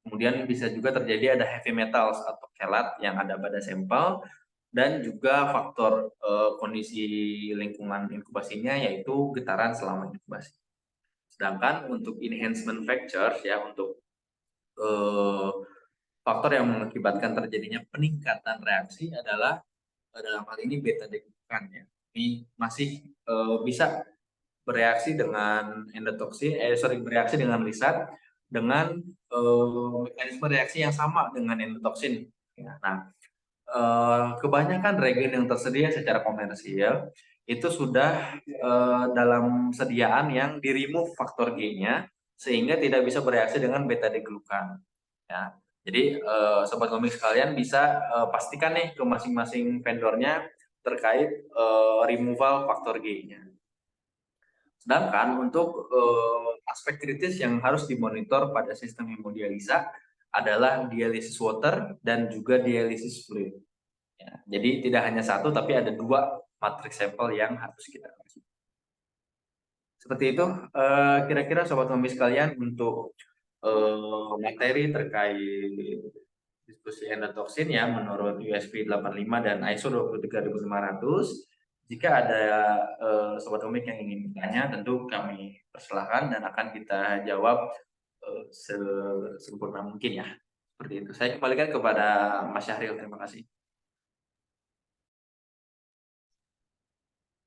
S2: Kemudian bisa juga terjadi ada heavy metals atau kelat yang ada pada sampel dan juga faktor kondisi lingkungan inkubasinya yaitu getaran selama inkubasi. Sedangkan untuk enhancement factors ya untuk faktor yang mengakibatkan terjadinya peningkatan reaksi adalah dalam hal ini beta deglukkan ya. Ini masih bisa bereaksi dengan endotoksin, bereaksi dengan lisat dengan mekanisme reaksi yang sama dengan endotoksin. Ya, nah, kebanyakan regen yang tersedia secara komersial itu sudah dalam sediaan yang di-remove faktor G-nya sehingga tidak bisa bereaksi dengan beta deglukan. Ya. Jadi sobat komik sekalian bisa pastikan nih ke masing-masing vendornya terkait removal faktor G-nya. Sedangkan untuk aspek kritis yang harus dimonitor pada sistem hemodialisa adalah dialisis water dan juga dialisis fluid. Ya, jadi tidak hanya satu, tapi ada 2 matriks sampel yang harus kita uji. Seperti itu, kira-kira sobat kombi sekalian untuk materi terkait diskusi endotoksin ya menurut USP 85 dan ISO 23500. Jika ada sobat komik yang ingin bertanya, tentu kami persilahkan dan akan kita jawab sempurna mungkin ya. Seperti itu. Saya kembalikan kepada Mas Syahril. Terima kasih.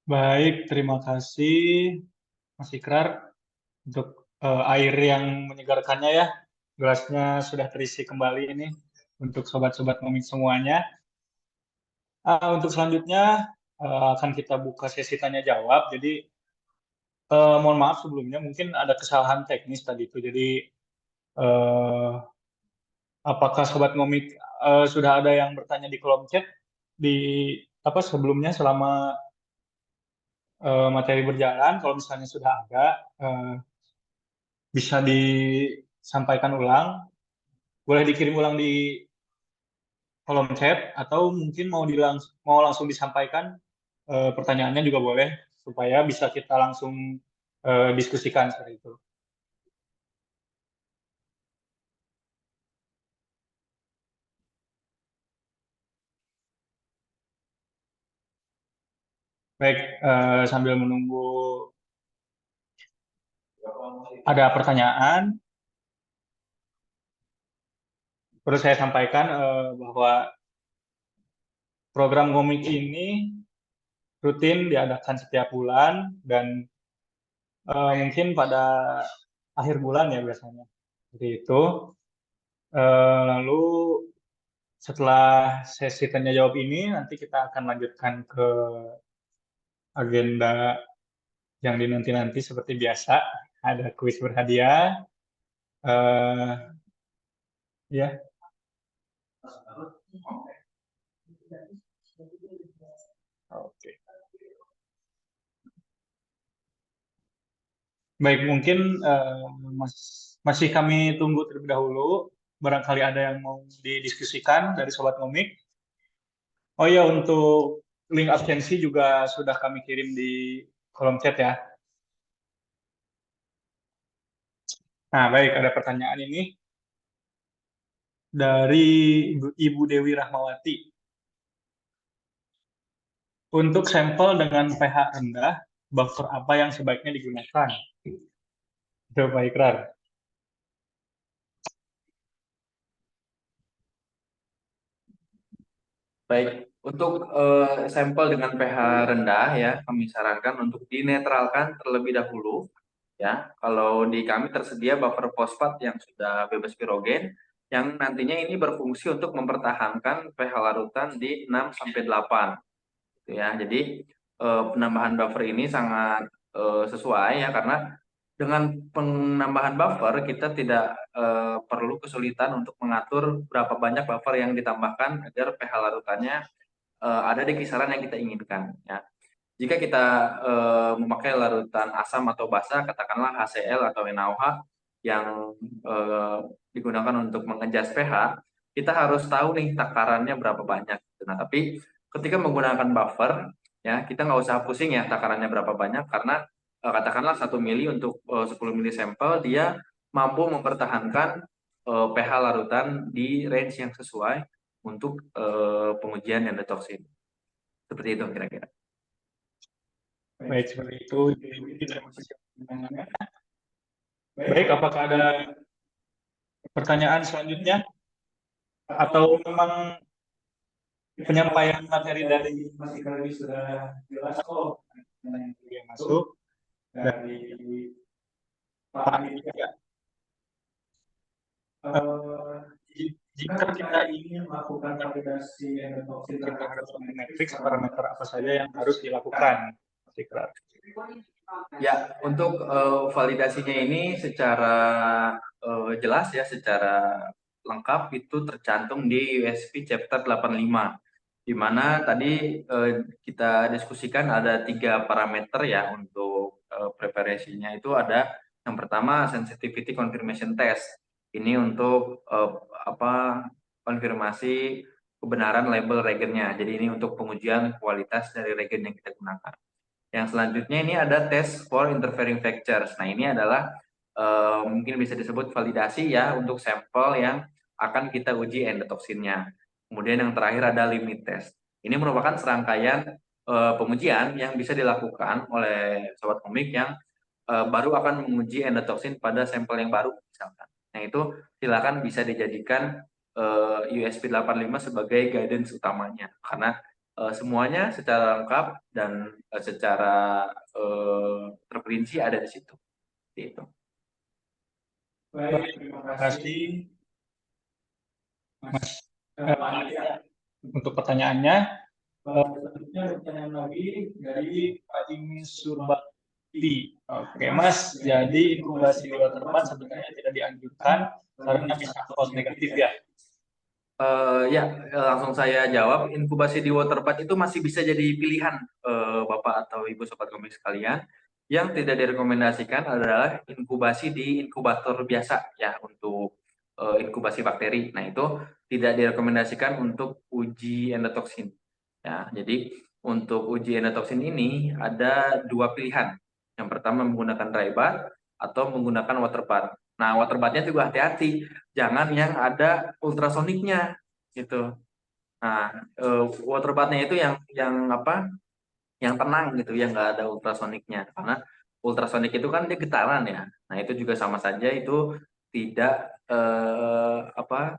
S1: Baik, terima kasih Mas Ikrar untuk air yang menyegarkannya ya. Gelasnya sudah terisi kembali ini untuk sobat-sobat komik semuanya. Untuk selanjutnya akan kita buka sesi tanya jawab. Jadi mohon maaf sebelumnya mungkin ada kesalahan teknis tadi itu. Jadi eh, apakah sobat komik sudah ada yang bertanya di kolom chat di apa sebelumnya selama materi berjalan? Kalau misalnya sudah ada, bisa disampaikan ulang. Boleh dikirim ulang di kolom chat atau mungkin mau langsung disampaikan pertanyaannya juga boleh supaya bisa kita langsung diskusikan seperti itu. Baik, sambil menunggu ada pertanyaan, perlu saya sampaikan bahwa program komik ini rutin diadakan setiap bulan dan mungkin pada akhir bulan ya biasanya. Seperti itu. Lalu setelah sesi tanya jawab ini nanti kita akan lanjutkan ke agenda yang dinanti-nanti seperti biasa. Ada kuis berhadiah. eh ya, oke. Baik, mungkin masih kami tunggu terlebih dahulu. Barangkali ada yang mau didiskusikan dari Sobat Komik. Oh ya, untuk link absensi juga sudah kami kirim di kolom chat ya. Nah, baik, ada pertanyaan ini dari Ibu Dewi Rahmawati. Untuk sampel dengan pH rendah, buffer apa yang sebaiknya digunakan? Coba Ikrar.
S2: Baik, untuk sampel dengan pH rendah ya, kami sarankan untuk dinetralkan terlebih dahulu. Ya, kalau di kami tersedia buffer fosfat yang sudah bebas pirogen, yang nantinya ini berfungsi untuk mempertahankan pH larutan di 6 sampai 8. Gitu ya. Jadi penambahan buffer ini sangat sesuai ya karena dengan penambahan buffer kita tidak perlu kesulitan untuk mengatur berapa banyak buffer yang ditambahkan agar pH larutannya ada di kisaran yang kita inginkan ya. Jika kita memakai larutan asam atau basa katakanlah HCl atau NaOH yang digunakan untuk mengejas pH, kita harus tahu nih takarannya berapa banyak. Nah, tapi ketika menggunakan buffer ya kita nggak usah pusing ya takarannya berapa banyak karena katakanlah 1 mili untuk 10 mili sampel dia mampu mempertahankan pH larutan di range yang sesuai untuk pengujian endotoksin. Seperti itu kira-kira.
S1: Baik, seperti itu. Terima kasih pertanyaannya. Baik, apakah ada pertanyaan selanjutnya? Atau memang penyampaian materi dari Mas Ikrar ini sudah jelas kok yang masuk dari Pak Andi juga. Jika kita ingin melakukan validasi endotoksin terhadap suatu matriks, parameter apa saja yang harus dilakukan, Mas Ikrar?
S2: Ya, untuk validasinya ini secara jelas ya, secara lengkap itu tercantum di USP Chapter 85, di mana tadi kita diskusikan ada 3 parameter ya untuk preparasinya itu ada yang pertama sensitivity confirmation test. Ini untuk konfirmasi kebenaran label regennya. Jadi ini untuk pengujian kualitas dari regen yang kita gunakan. Yang selanjutnya ini ada test for interfering factors. Nah, ini adalah mungkin bisa disebut validasi ya untuk sampel yang akan kita uji endotoksinnya. Kemudian yang terakhir ada limit test. Ini merupakan serangkaian pengujian yang bisa dilakukan oleh sobat komik yang baru akan menguji endotoksin pada sampel yang baru misalkan. Nah, itu silakan bisa dijadikan USP 85 sebagai guidance utamanya karena semuanya secara lengkap dan secara terperinci ada di situ. Gitu.
S1: Baik, terima kasih Mas Pak Andrea untuk pertanyaannya. Selanjutnya ada pertanyaan lagi dari Pak Imi Surbakti. Oke, Mas. Jadi inkubasi di luar tempat sebenarnya tidak dianjurkan karena bisa false negatif ya.
S2: Ya, langsung saya jawab. Inkubasi di waterpark itu masih bisa jadi pilihan Bapak atau Ibu Sobat Komik sekalian. Yang tidak direkomendasikan adalah inkubasi di inkubator biasa ya untuk inkubasi bakteri. Nah, itu tidak direkomendasikan untuk uji endotoksin. Ya, jadi untuk uji endotoksin ini ada dua pilihan. Yang pertama menggunakan dry bath atau menggunakan water bath. Nah, water bath-nya juga hati-hati, jangan yang ada ultrasoniknya gitu. Nah, water bath-nya itu yang apa? Yang tenang gitu, yang nggak ada ultrasoniknya. Karena ultrasonik itu kan dia getaran ya. Nah, itu juga sama saja itu tidak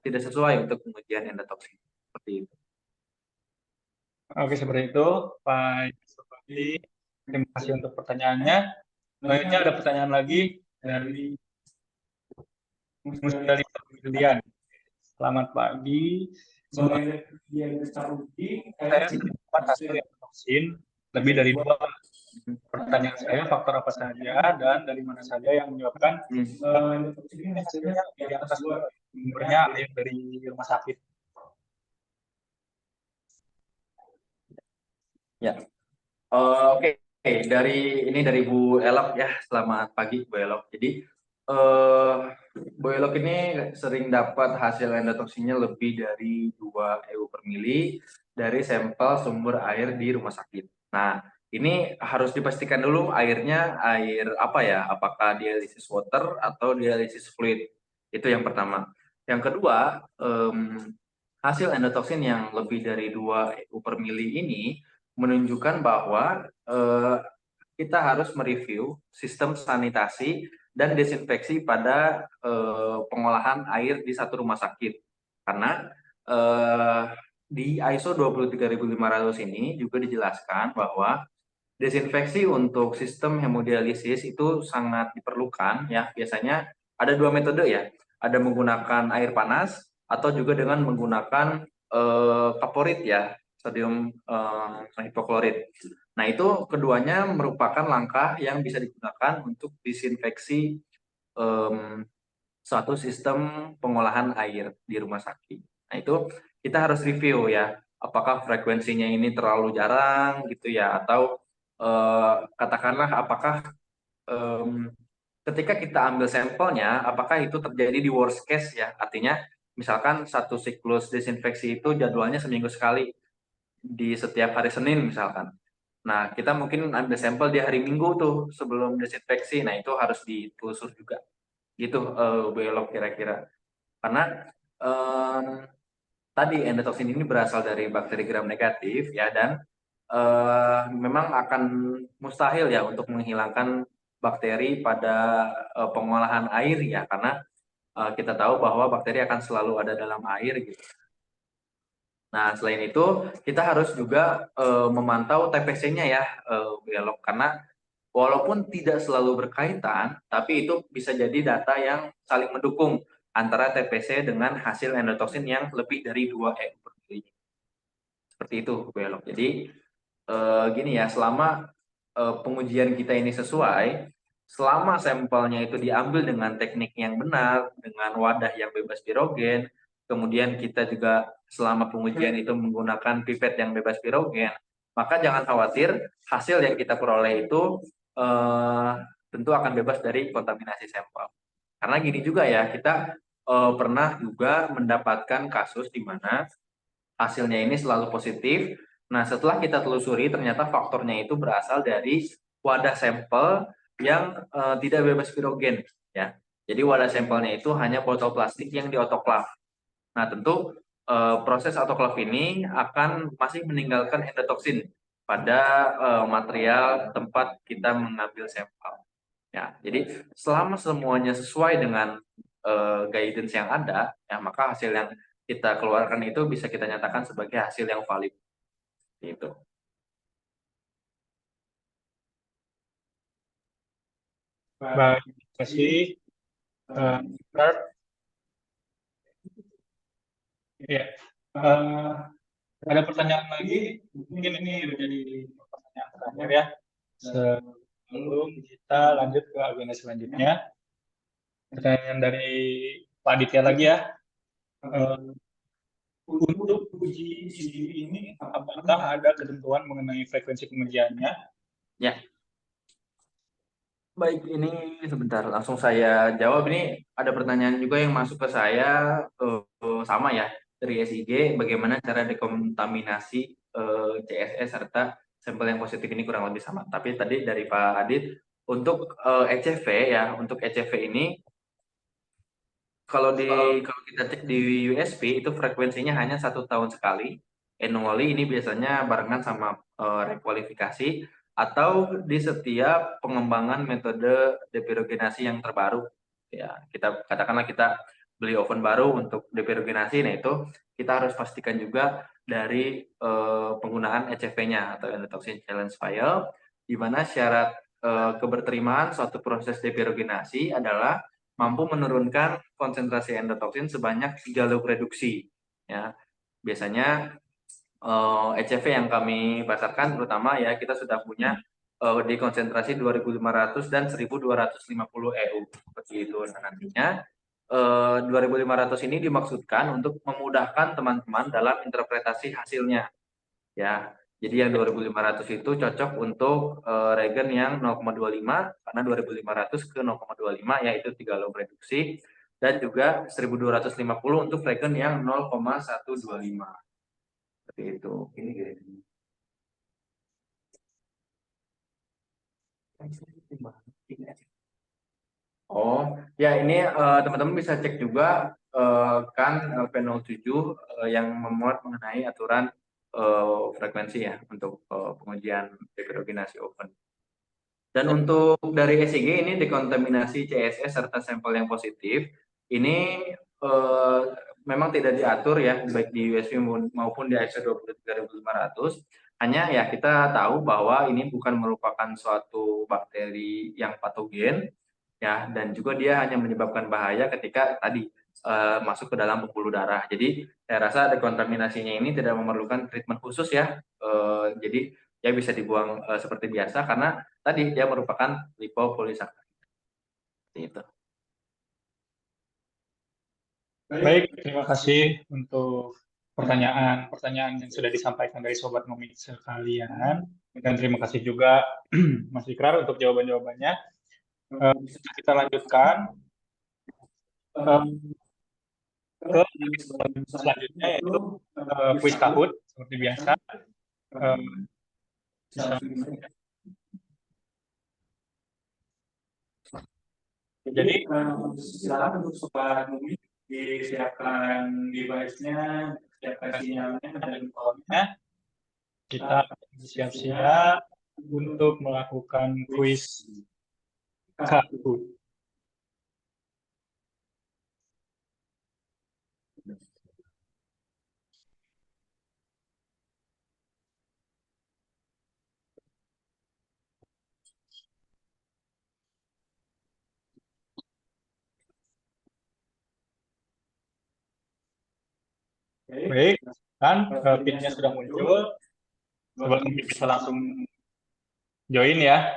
S2: tidak sesuai untuk pengujian endotoksin seperti itu.
S1: Oke, seperti itu, Pak Surbakti. Terima kasih untuk pertanyaannya. Selanjutnya ada pertanyaan lagi dari Musdalifah Julian. Selamat pagi. Sebagai bagian besar uji, saya sering dapat hasil yang toksin lebih dari 2. Pertanyaan saya, faktor apa saja dan dari mana saja yang menyebabkan toksin ini hasilnya di atas 2, sumbernya air dari rumah sakit.
S2: Ya, oke. Dari Bu Elok ya. Selamat pagi Bu Elok. Jadi Bu Elok ini sering dapat hasil endotoksinnya lebih dari 2 EU per mili dari sampel sumber air di rumah sakit. Nah, ini harus dipastikan dulu airnya air apa ya? Apakah dialisis water atau dialisis fluid? Itu yang pertama. Yang kedua, hasil endotoksin yang lebih dari 2 EU per mili ini menunjukkan bahwa kita harus mereview sistem sanitasi dan desinfeksi pada pengolahan air di satu rumah sakit. Karena di ISO 23500 ini juga dijelaskan bahwa desinfeksi untuk sistem hemodialisis itu sangat diperlukan ya. Biasanya ada 2 metode ya. Ada menggunakan air panas atau juga dengan menggunakan kaporit ya, sodium hipoklorit. Nah, itu keduanya merupakan langkah yang bisa digunakan untuk disinfeksi suatu sistem pengolahan air di rumah sakit. Nah, itu kita harus review ya, apakah frekuensinya ini terlalu jarang gitu ya, atau katakanlah apakah ketika kita ambil sampelnya, apakah itu terjadi di worst case ya, artinya misalkan satu siklus desinfeksi itu jadwalnya seminggu sekali di setiap hari Senin misalkan. Nah, kita mungkin ambil sampel di hari Minggu tuh sebelum desinfeksi. Nah, itu harus ditelusur juga. Gitu, belok kira-kira. Karena tadi endotoksin ini berasal dari bakteri gram negatif ya, dan memang akan mustahil ya untuk menghilangkan bakteri pada pengolahan air ya, karena kita tahu bahwa bakteri akan selalu ada dalam air gitu. Nah, selain itu kita harus juga memantau TPC-nya ya, Belok, karena walaupun tidak selalu berkaitan, tapi itu bisa jadi data yang saling mendukung antara TPC dengan hasil endotoksin yang lebih dari 2 EU per mili. Seperti itu, Belok. Jadi gini ya, selama pengujian kita ini sesuai, selama sampelnya itu diambil dengan teknik yang benar, dengan wadah yang bebas pirogen, kemudian kita juga selama pengujian itu menggunakan pipet yang bebas pirogen, maka jangan khawatir, hasil yang kita peroleh itu tentu akan bebas dari kontaminasi sampel. Karena gini juga ya, kita pernah juga mendapatkan kasus di mana hasilnya ini selalu positif. Nah, setelah kita telusuri, ternyata faktornya itu berasal dari wadah sampel yang tidak bebas pirogen, ya. Jadi wadah sampelnya itu hanya botol plastik yang diotoklav. Nah, tentu proses autoklav ini akan masih meninggalkan endotoksin pada material tempat kita mengambil sampel. Ya, jadi selama semuanya sesuai dengan guidance yang ada, ya maka hasil yang kita keluarkan itu bisa kita nyatakan sebagai hasil yang valid. Gitu.
S1: Baik, terima kasih Eh, Gerard, ya. Eh, ada pertanyaan lagi? Mungkin ini menjadi pertanyaan terakhir ya. Sebelum kita lanjut ke agenda selanjutnya, pertanyaan dari Pak Aditya lagi ya. Eh, untuk uji PCB ini, apakah ada ketentuan mengenai frekuensi pengujiannya?
S2: Ya, baik, ini sebentar langsung saya jawab. Ini ada pertanyaan juga yang masuk ke saya, sama ya, dari SIG, bagaimana cara dekontaminasi CSS serta sampel yang positif ini kurang lebih sama. Tapi tadi dari Pak Adit, untuk ECV ya, untuk ECV ini kalau kita cek di USP itu frekuensinya hanya 1 tahun sekali. Annually ini biasanya barengan sama rekualifikasi atau di setiap pengembangan metode depirogenasi yang terbaru. Ya, kita katakanlah kita beli oven baru untuk depirogenasi, nah itu kita harus pastikan juga dari penggunaan ECV-nya atau endotoxin challenge file, di mana syarat keberterimaan suatu proses depirogenasi adalah mampu menurunkan konsentrasi endotoksin sebanyak 3 log reduksi. Ya, biasanya ECV yang kami pasarkan terutama ya kita sudah punya di konsentrasi 2.500 dan 1.250 EU seperti itu. Nah, nantinya 2.500 ini dimaksudkan untuk memudahkan teman-teman dalam interpretasi hasilnya. Ya, jadi yang 2.500 itu cocok untuk regen yang 0,25 karena 2.500 ke 0,25 yaitu 3 log reduksi dan juga 1.250 untuk regen yang 0,125. Seperti itu. Ini gini. Oh, ya ini teman-teman bisa cek juga kan P07 yang memuat mengenai aturan frekuensi ya untuk pengujian heterogenasi oven. Dan untuk dari ECG ini dekontaminasi CSS serta sampel yang positif ini eh, memang tidak diatur ya baik di USP maupun di ISO 23500. Hanya ya kita tahu bahwa ini bukan merupakan suatu bakteri yang patogen ya dan juga dia hanya menyebabkan bahaya ketika tadi masuk ke dalam pembuluh darah. Jadi saya rasa dekontaminasinya ini tidak memerlukan treatment khusus ya. Jadi ya bisa dibuang seperti biasa karena tadi dia merupakan lipopolisakarid. Itu.
S1: Baik, terima kasih untuk pertanyaan-pertanyaan yang sudah disampaikan dari Sobat Ngomik sekalian. Dan terima kasih juga Mas Ikrar untuk jawaban-jawabannya. Kita lanjutkan eh, ke selanjutnya yaitu kuis Kahoot seperti biasa. Eh, jadi silakan untuk Sobat Ngomik disiapkan device-nya, siapkan sinyalnya dan call-nya. Kita siap-siap untuk melakukan kuis Kahoot. Baik, kan pinnya sudah muncul. Sobat Ngomik bisa langsung join ya.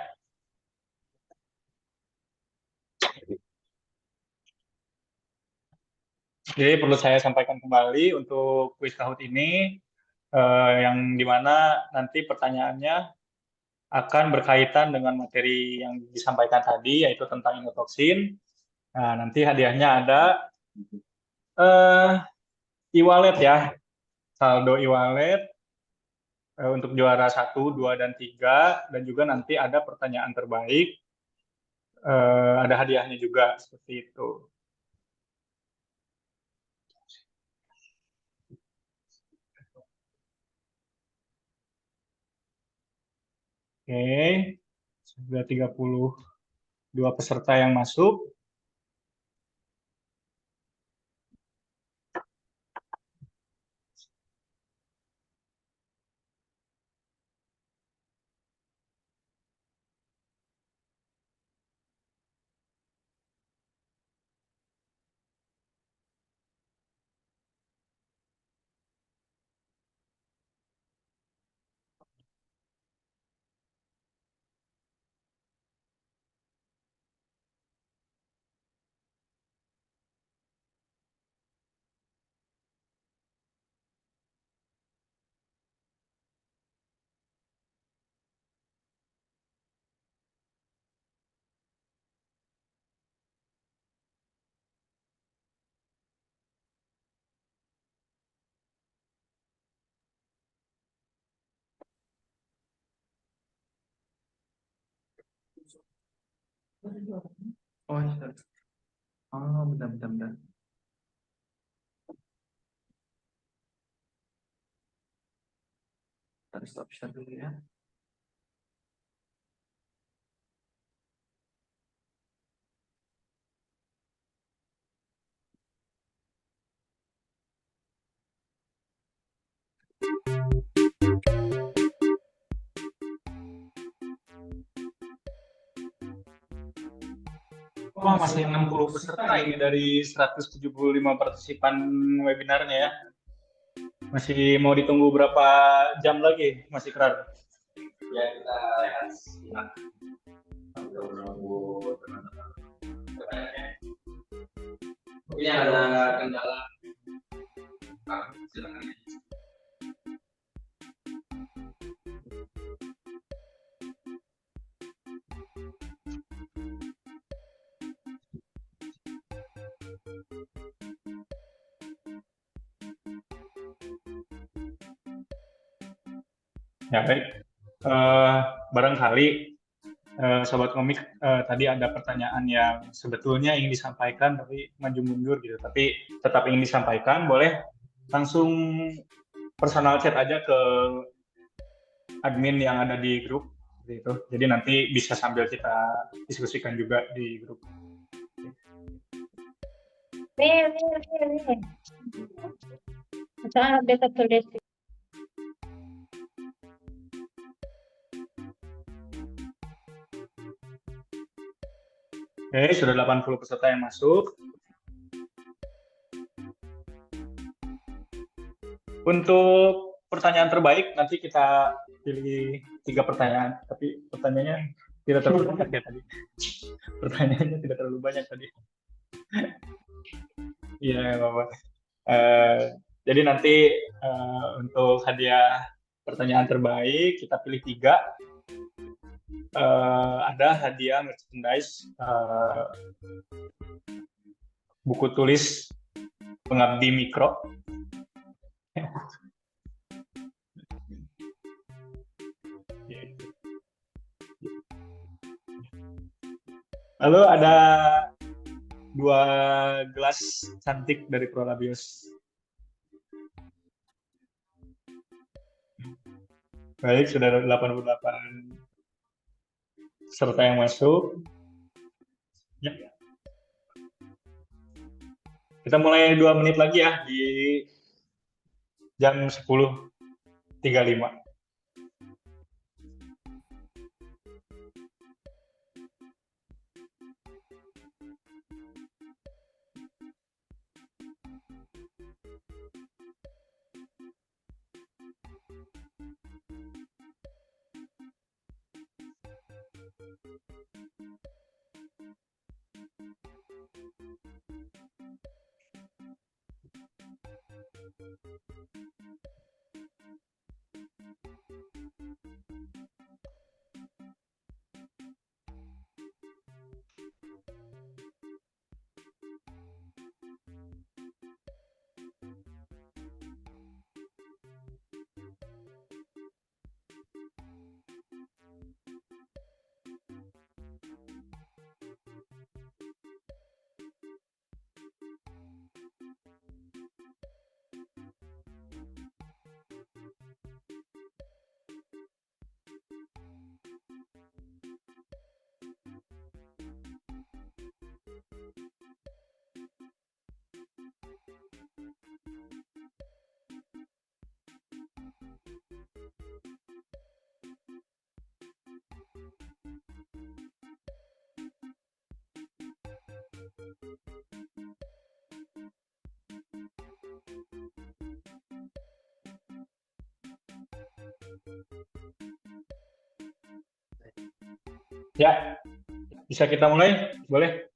S1: Jadi perlu saya sampaikan kembali untuk kuis Kahoot ini yang dimana nanti pertanyaannya akan berkaitan dengan materi yang disampaikan tadi yaitu tentang endotoksin. Nah, nanti hadiahnya ada eh, e-wallet ya, saldo e-wallet untuk juara 1, 2, dan 3 dan juga nanti ada pertanyaan terbaik, ada hadiahnya juga seperti itu. Oke, sudah 32 peserta yang masuk.
S2: Oh, iya. Oh, bentar, bentar, bentar. Bentar, stop share dulu ya.
S1: Wah, masih 60 peserta ini dari 175 partisipan webinarnya ya. Masih mau ditunggu berapa jam lagi, Mas Ikrar?
S2: Ya, kita lihat. Sambil menunggu teman-teman. Mungkin ada kendala. Silakan.
S1: Ya, baik. Barangkali Sobat Komik tadi ada pertanyaan yang sebetulnya ingin disampaikan tapi maju mundur gitu. Tapi tetap ingin disampaikan, boleh langsung personal chat aja ke admin yang ada di grup seperti itu. Jadi nanti bisa sambil kita diskusikan juga di grup.
S3: Nih, nih, nih, nih. Saan beta tulis?
S1: Oke, sudah 80 peserta yang masuk. Untuk pertanyaan terbaik nanti kita pilih 3 pertanyaan, tapi pertanyaannya tidak terlalu banyak ya tadi. Pertanyaannya tidak terlalu banyak tadi. Iya, Bapak. Jadi nanti untuk hadiah pertanyaan terbaik kita pilih 3. Ada hadiah merchandise buku tulis Pengabdi Mikro. Lalu ada 2 gelas cantik dari Prolabios. Baik, sudah ada 88 peserta yang masuk. Ya. Kita mulai 2 menit lagi ya di jam 10.35. Ya, bisa kita mulai? Boleh?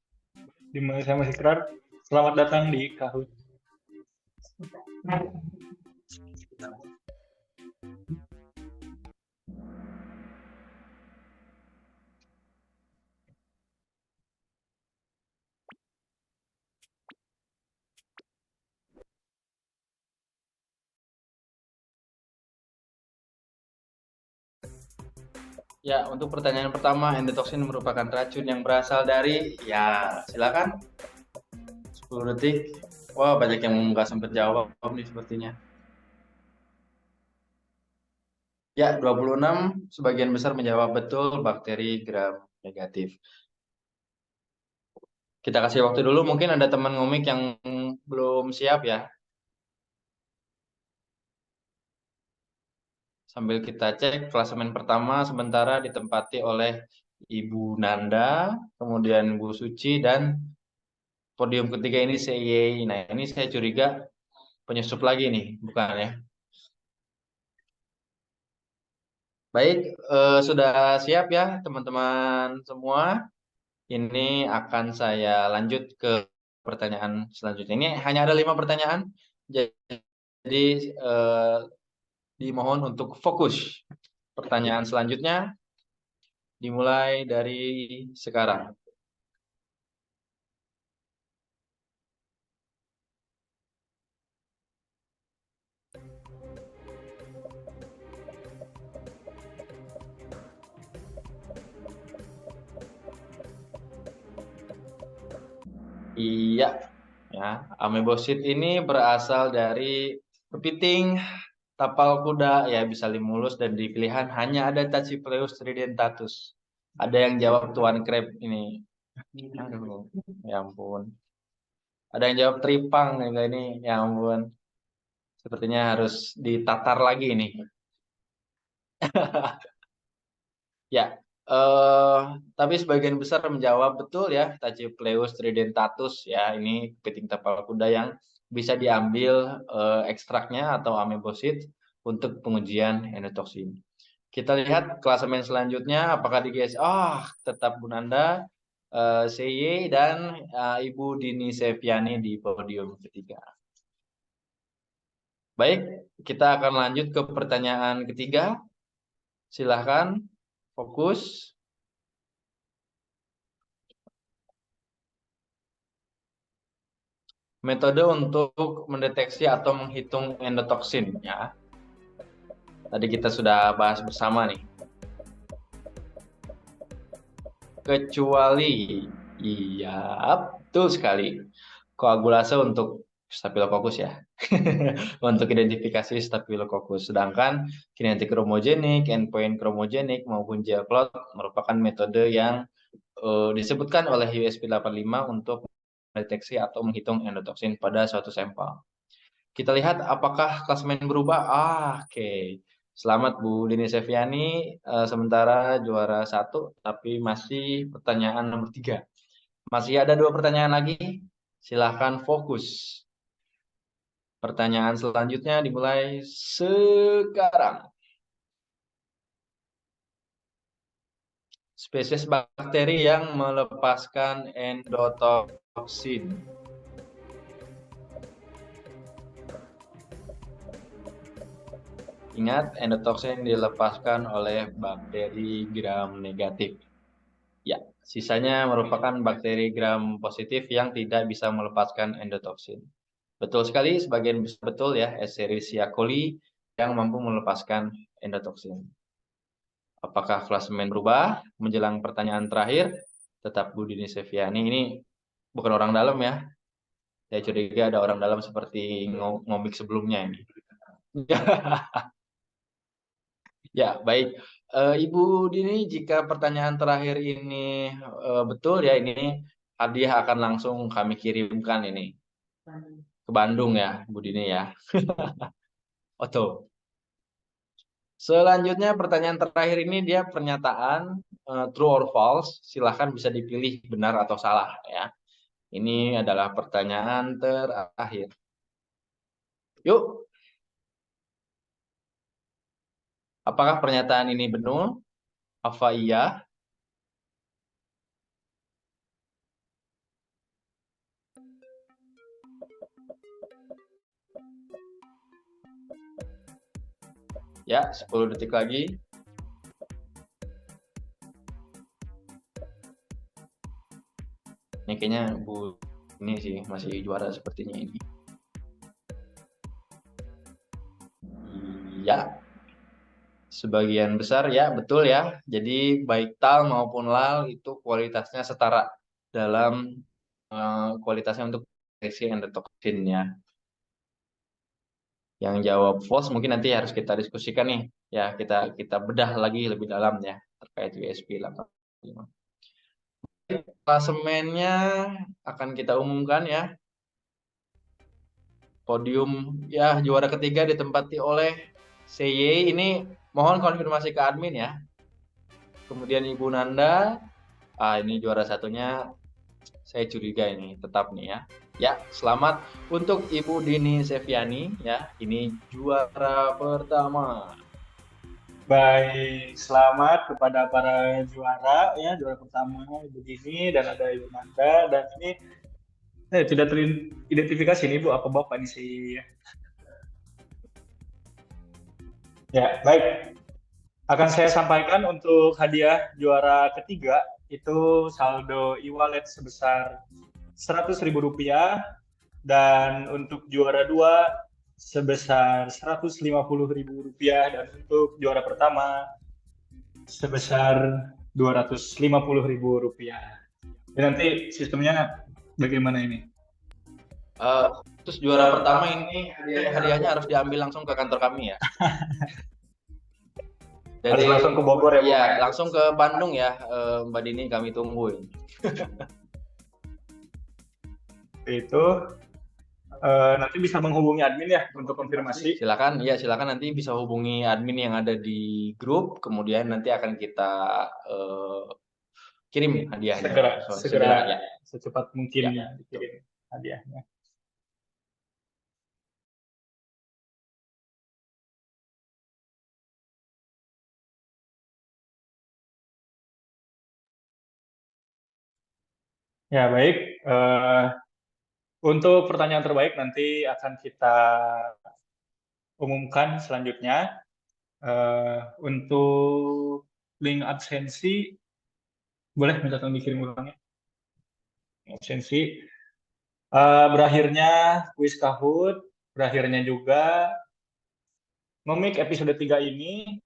S1: Dimulai sama Ikrar. Selamat datang di Kahoot.
S2: Ya, untuk pertanyaan pertama, endotoksin merupakan racun yang berasal dari, ya silakan 10 detik. Wah, banyak yang nggak sempat jawab nih sepertinya. Ya, 26 sebagian besar menjawab betul bakteri gram negatif. Kita kasih waktu dulu, mungkin ada teman ngomik yang belum siap ya. Sambil kita cek, klasemen pertama sementara ditempati oleh Ibu Nanda, kemudian Bu Suci, dan podium ketiga ini CY. Nah, ini saya curiga penyusup lagi nih, bukan ya? Baik, sudah siap ya teman-teman semua? Ini akan saya lanjut ke pertanyaan selanjutnya. Ini hanya ada 5 pertanyaan, jadi dimohon untuk fokus. Pertanyaan selanjutnya dimulai dari sekarang. Iya, ya. Amebosit ini berasal dari kepiting, tapal kuda, ya bisa limulus dan di pilihan hanya ada Tachypleus tridentatus. Ada yang jawab Tuan Crab ini. Aduh, ya ampun. Ada yang jawab tripang enggak ini, ya ampun. Sepertinya harus ditatar lagi ini. Ya, tapi sebagian besar menjawab betul ya, Tachypleus tridentatus ya, ini kepiting tapal kuda yang bisa diambil ekstraknya atau amebosit untuk pengujian endotoksin. Kita lihat klasemen selanjutnya, apakah di GS? Tetap Bu Nanda, CY dan Ibu Dini Seviani di podium ketiga. Baik, kita akan lanjut ke pertanyaan ketiga. Silahkan fokus. Metode untuk mendeteksi atau menghitung endotoksin ya. Tadi kita sudah bahas bersama nih. Kecuali, iya betul sekali, koagulase untuk Staphylococcus ya. Untuk identifikasi Staphylococcus. Sedangkan kinetik kromogenik, endpoint kromogenik maupun gel clot merupakan metode yang disebutkan oleh USP 85 untuk mendeteksi atau menghitung endotoksin pada suatu sampel. Kita lihat apakah klasemen berubah. Oke. Selamat Bu Dini Seviani, sementara juara 1, tapi masih pertanyaan nomor 3. Masih ada 2 pertanyaan lagi. Silahkan fokus. Pertanyaan selanjutnya dimulai sekarang. Spesies bakteri yang melepaskan endotoksin. Ingat, endotoksin dilepaskan oleh bakteri gram negatif. Ya, sisanya merupakan bakteri gram positif yang tidak bisa melepaskan endotoksin. Betul sekali, sebagian betul ya, Escherichia coli yang mampu melepaskan endotoksin. Apakah klasemen berubah? Menjelang pertanyaan terakhir, tetap Bu Dini Seviani ini bukan orang dalam ya. Saya curiga ada orang dalam seperti ngomik sebelumnya ini. Ya, baik. Ibu Dini, jika pertanyaan terakhir ini betul ya, ini hadiah akan langsung kami kirimkan ini ke Bandung ya, Bu Dini ya. Oto. Selanjutnya pertanyaan terakhir ini dia pernyataan true or false. Silahkan bisa dipilih benar atau salah ya. Ini adalah pertanyaan terakhir. Yuk. Apakah pernyataan ini benar? Apa iya? Ya, 10 detik lagi. Ini kayaknya Bu ini sih masih juara sepertinya ini. Ya. Sebagian besar ya, betul ya. Jadi baik TAL maupun LAL itu kualitasnya setara dalam kualitasnya untuk deteksi endotoksin ya. Yang jawab false mungkin nanti harus kita diskusikan nih. Ya, kita bedah lagi lebih dalam ya terkait USP 85. Klasemennya akan kita umumkan ya. Podium ya juara ketiga ditempati oleh CY. Ini mohon konfirmasi ke admin ya. Kemudian Ibu Nanda, ini juara satunya saya curiga ini tetap nih ya. Ya, selamat untuk Ibu Dini Seviani ya. Ini juara pertama.
S1: Baik, selamat kepada para juara ya, juara pertama Ibu Dini dan ada Ibu Nanda, dan ini tidak teridentifikasi nih Bu, apa Bapak ini sih? Ya, baik. Akan saya sampaikan untuk hadiah juara ketiga itu saldo e-wallet sebesar Rp100.000 dan untuk juara dua sebesar Rp150.000 dan untuk juara pertama sebesar Rp250.000. Dan nanti sistemnya bagaimana ini?
S2: Terus juara pertama ini hadiahnya harus diambil langsung ke kantor kami ya.
S1: Harus langsung ke Bogor ya Bu?
S2: Iya, langsung ke Bandung ya, Mbak Dini, kami tungguin.
S1: Itu nanti bisa menghubungi admin ya untuk konfirmasi.
S2: Silakan, ya silakan nanti bisa hubungi admin yang ada di grup, kemudian nanti akan kita kirim hadiahnya.
S1: Segera
S2: ya.
S1: secepat mungkin
S2: Ya.
S1: dikirim hadiahnya. Ya baik, untuk pertanyaan terbaik nanti akan kita umumkan selanjutnya. Untuk link absensi, boleh minta tolong dikirim ulangnya. Absensi, berakhirnya kuis Kahoot, berakhirnya juga Memik episode 3 ini.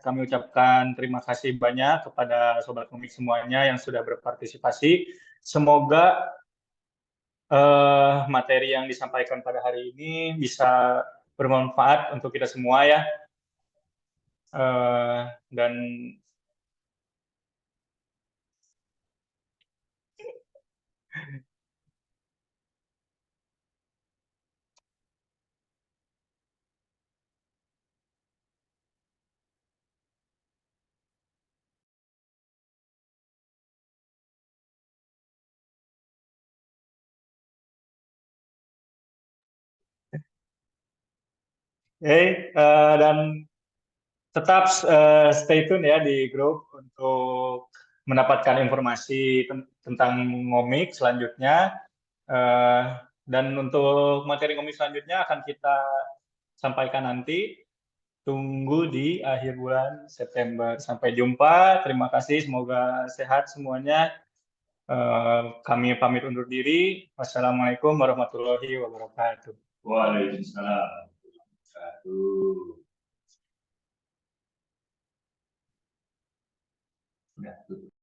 S1: Kami ucapkan terima kasih banyak kepada Sobat Memik semuanya yang sudah berpartisipasi. Semoga materi yang disampaikan pada hari ini bisa bermanfaat untuk kita semua ya. Dan dan tetap stay tune ya di grup untuk mendapatkan informasi tentang ngomik selanjutnya. Dan untuk materi ngomik selanjutnya akan kita sampaikan nanti. Tunggu di akhir bulan September. Sampai jumpa. Terima kasih. Semoga sehat semuanya. Kami pamit undur diri. Wassalamualaikum warahmatullahi wabarakatuh.
S4: Waalaikumsalam. Sudah tutup.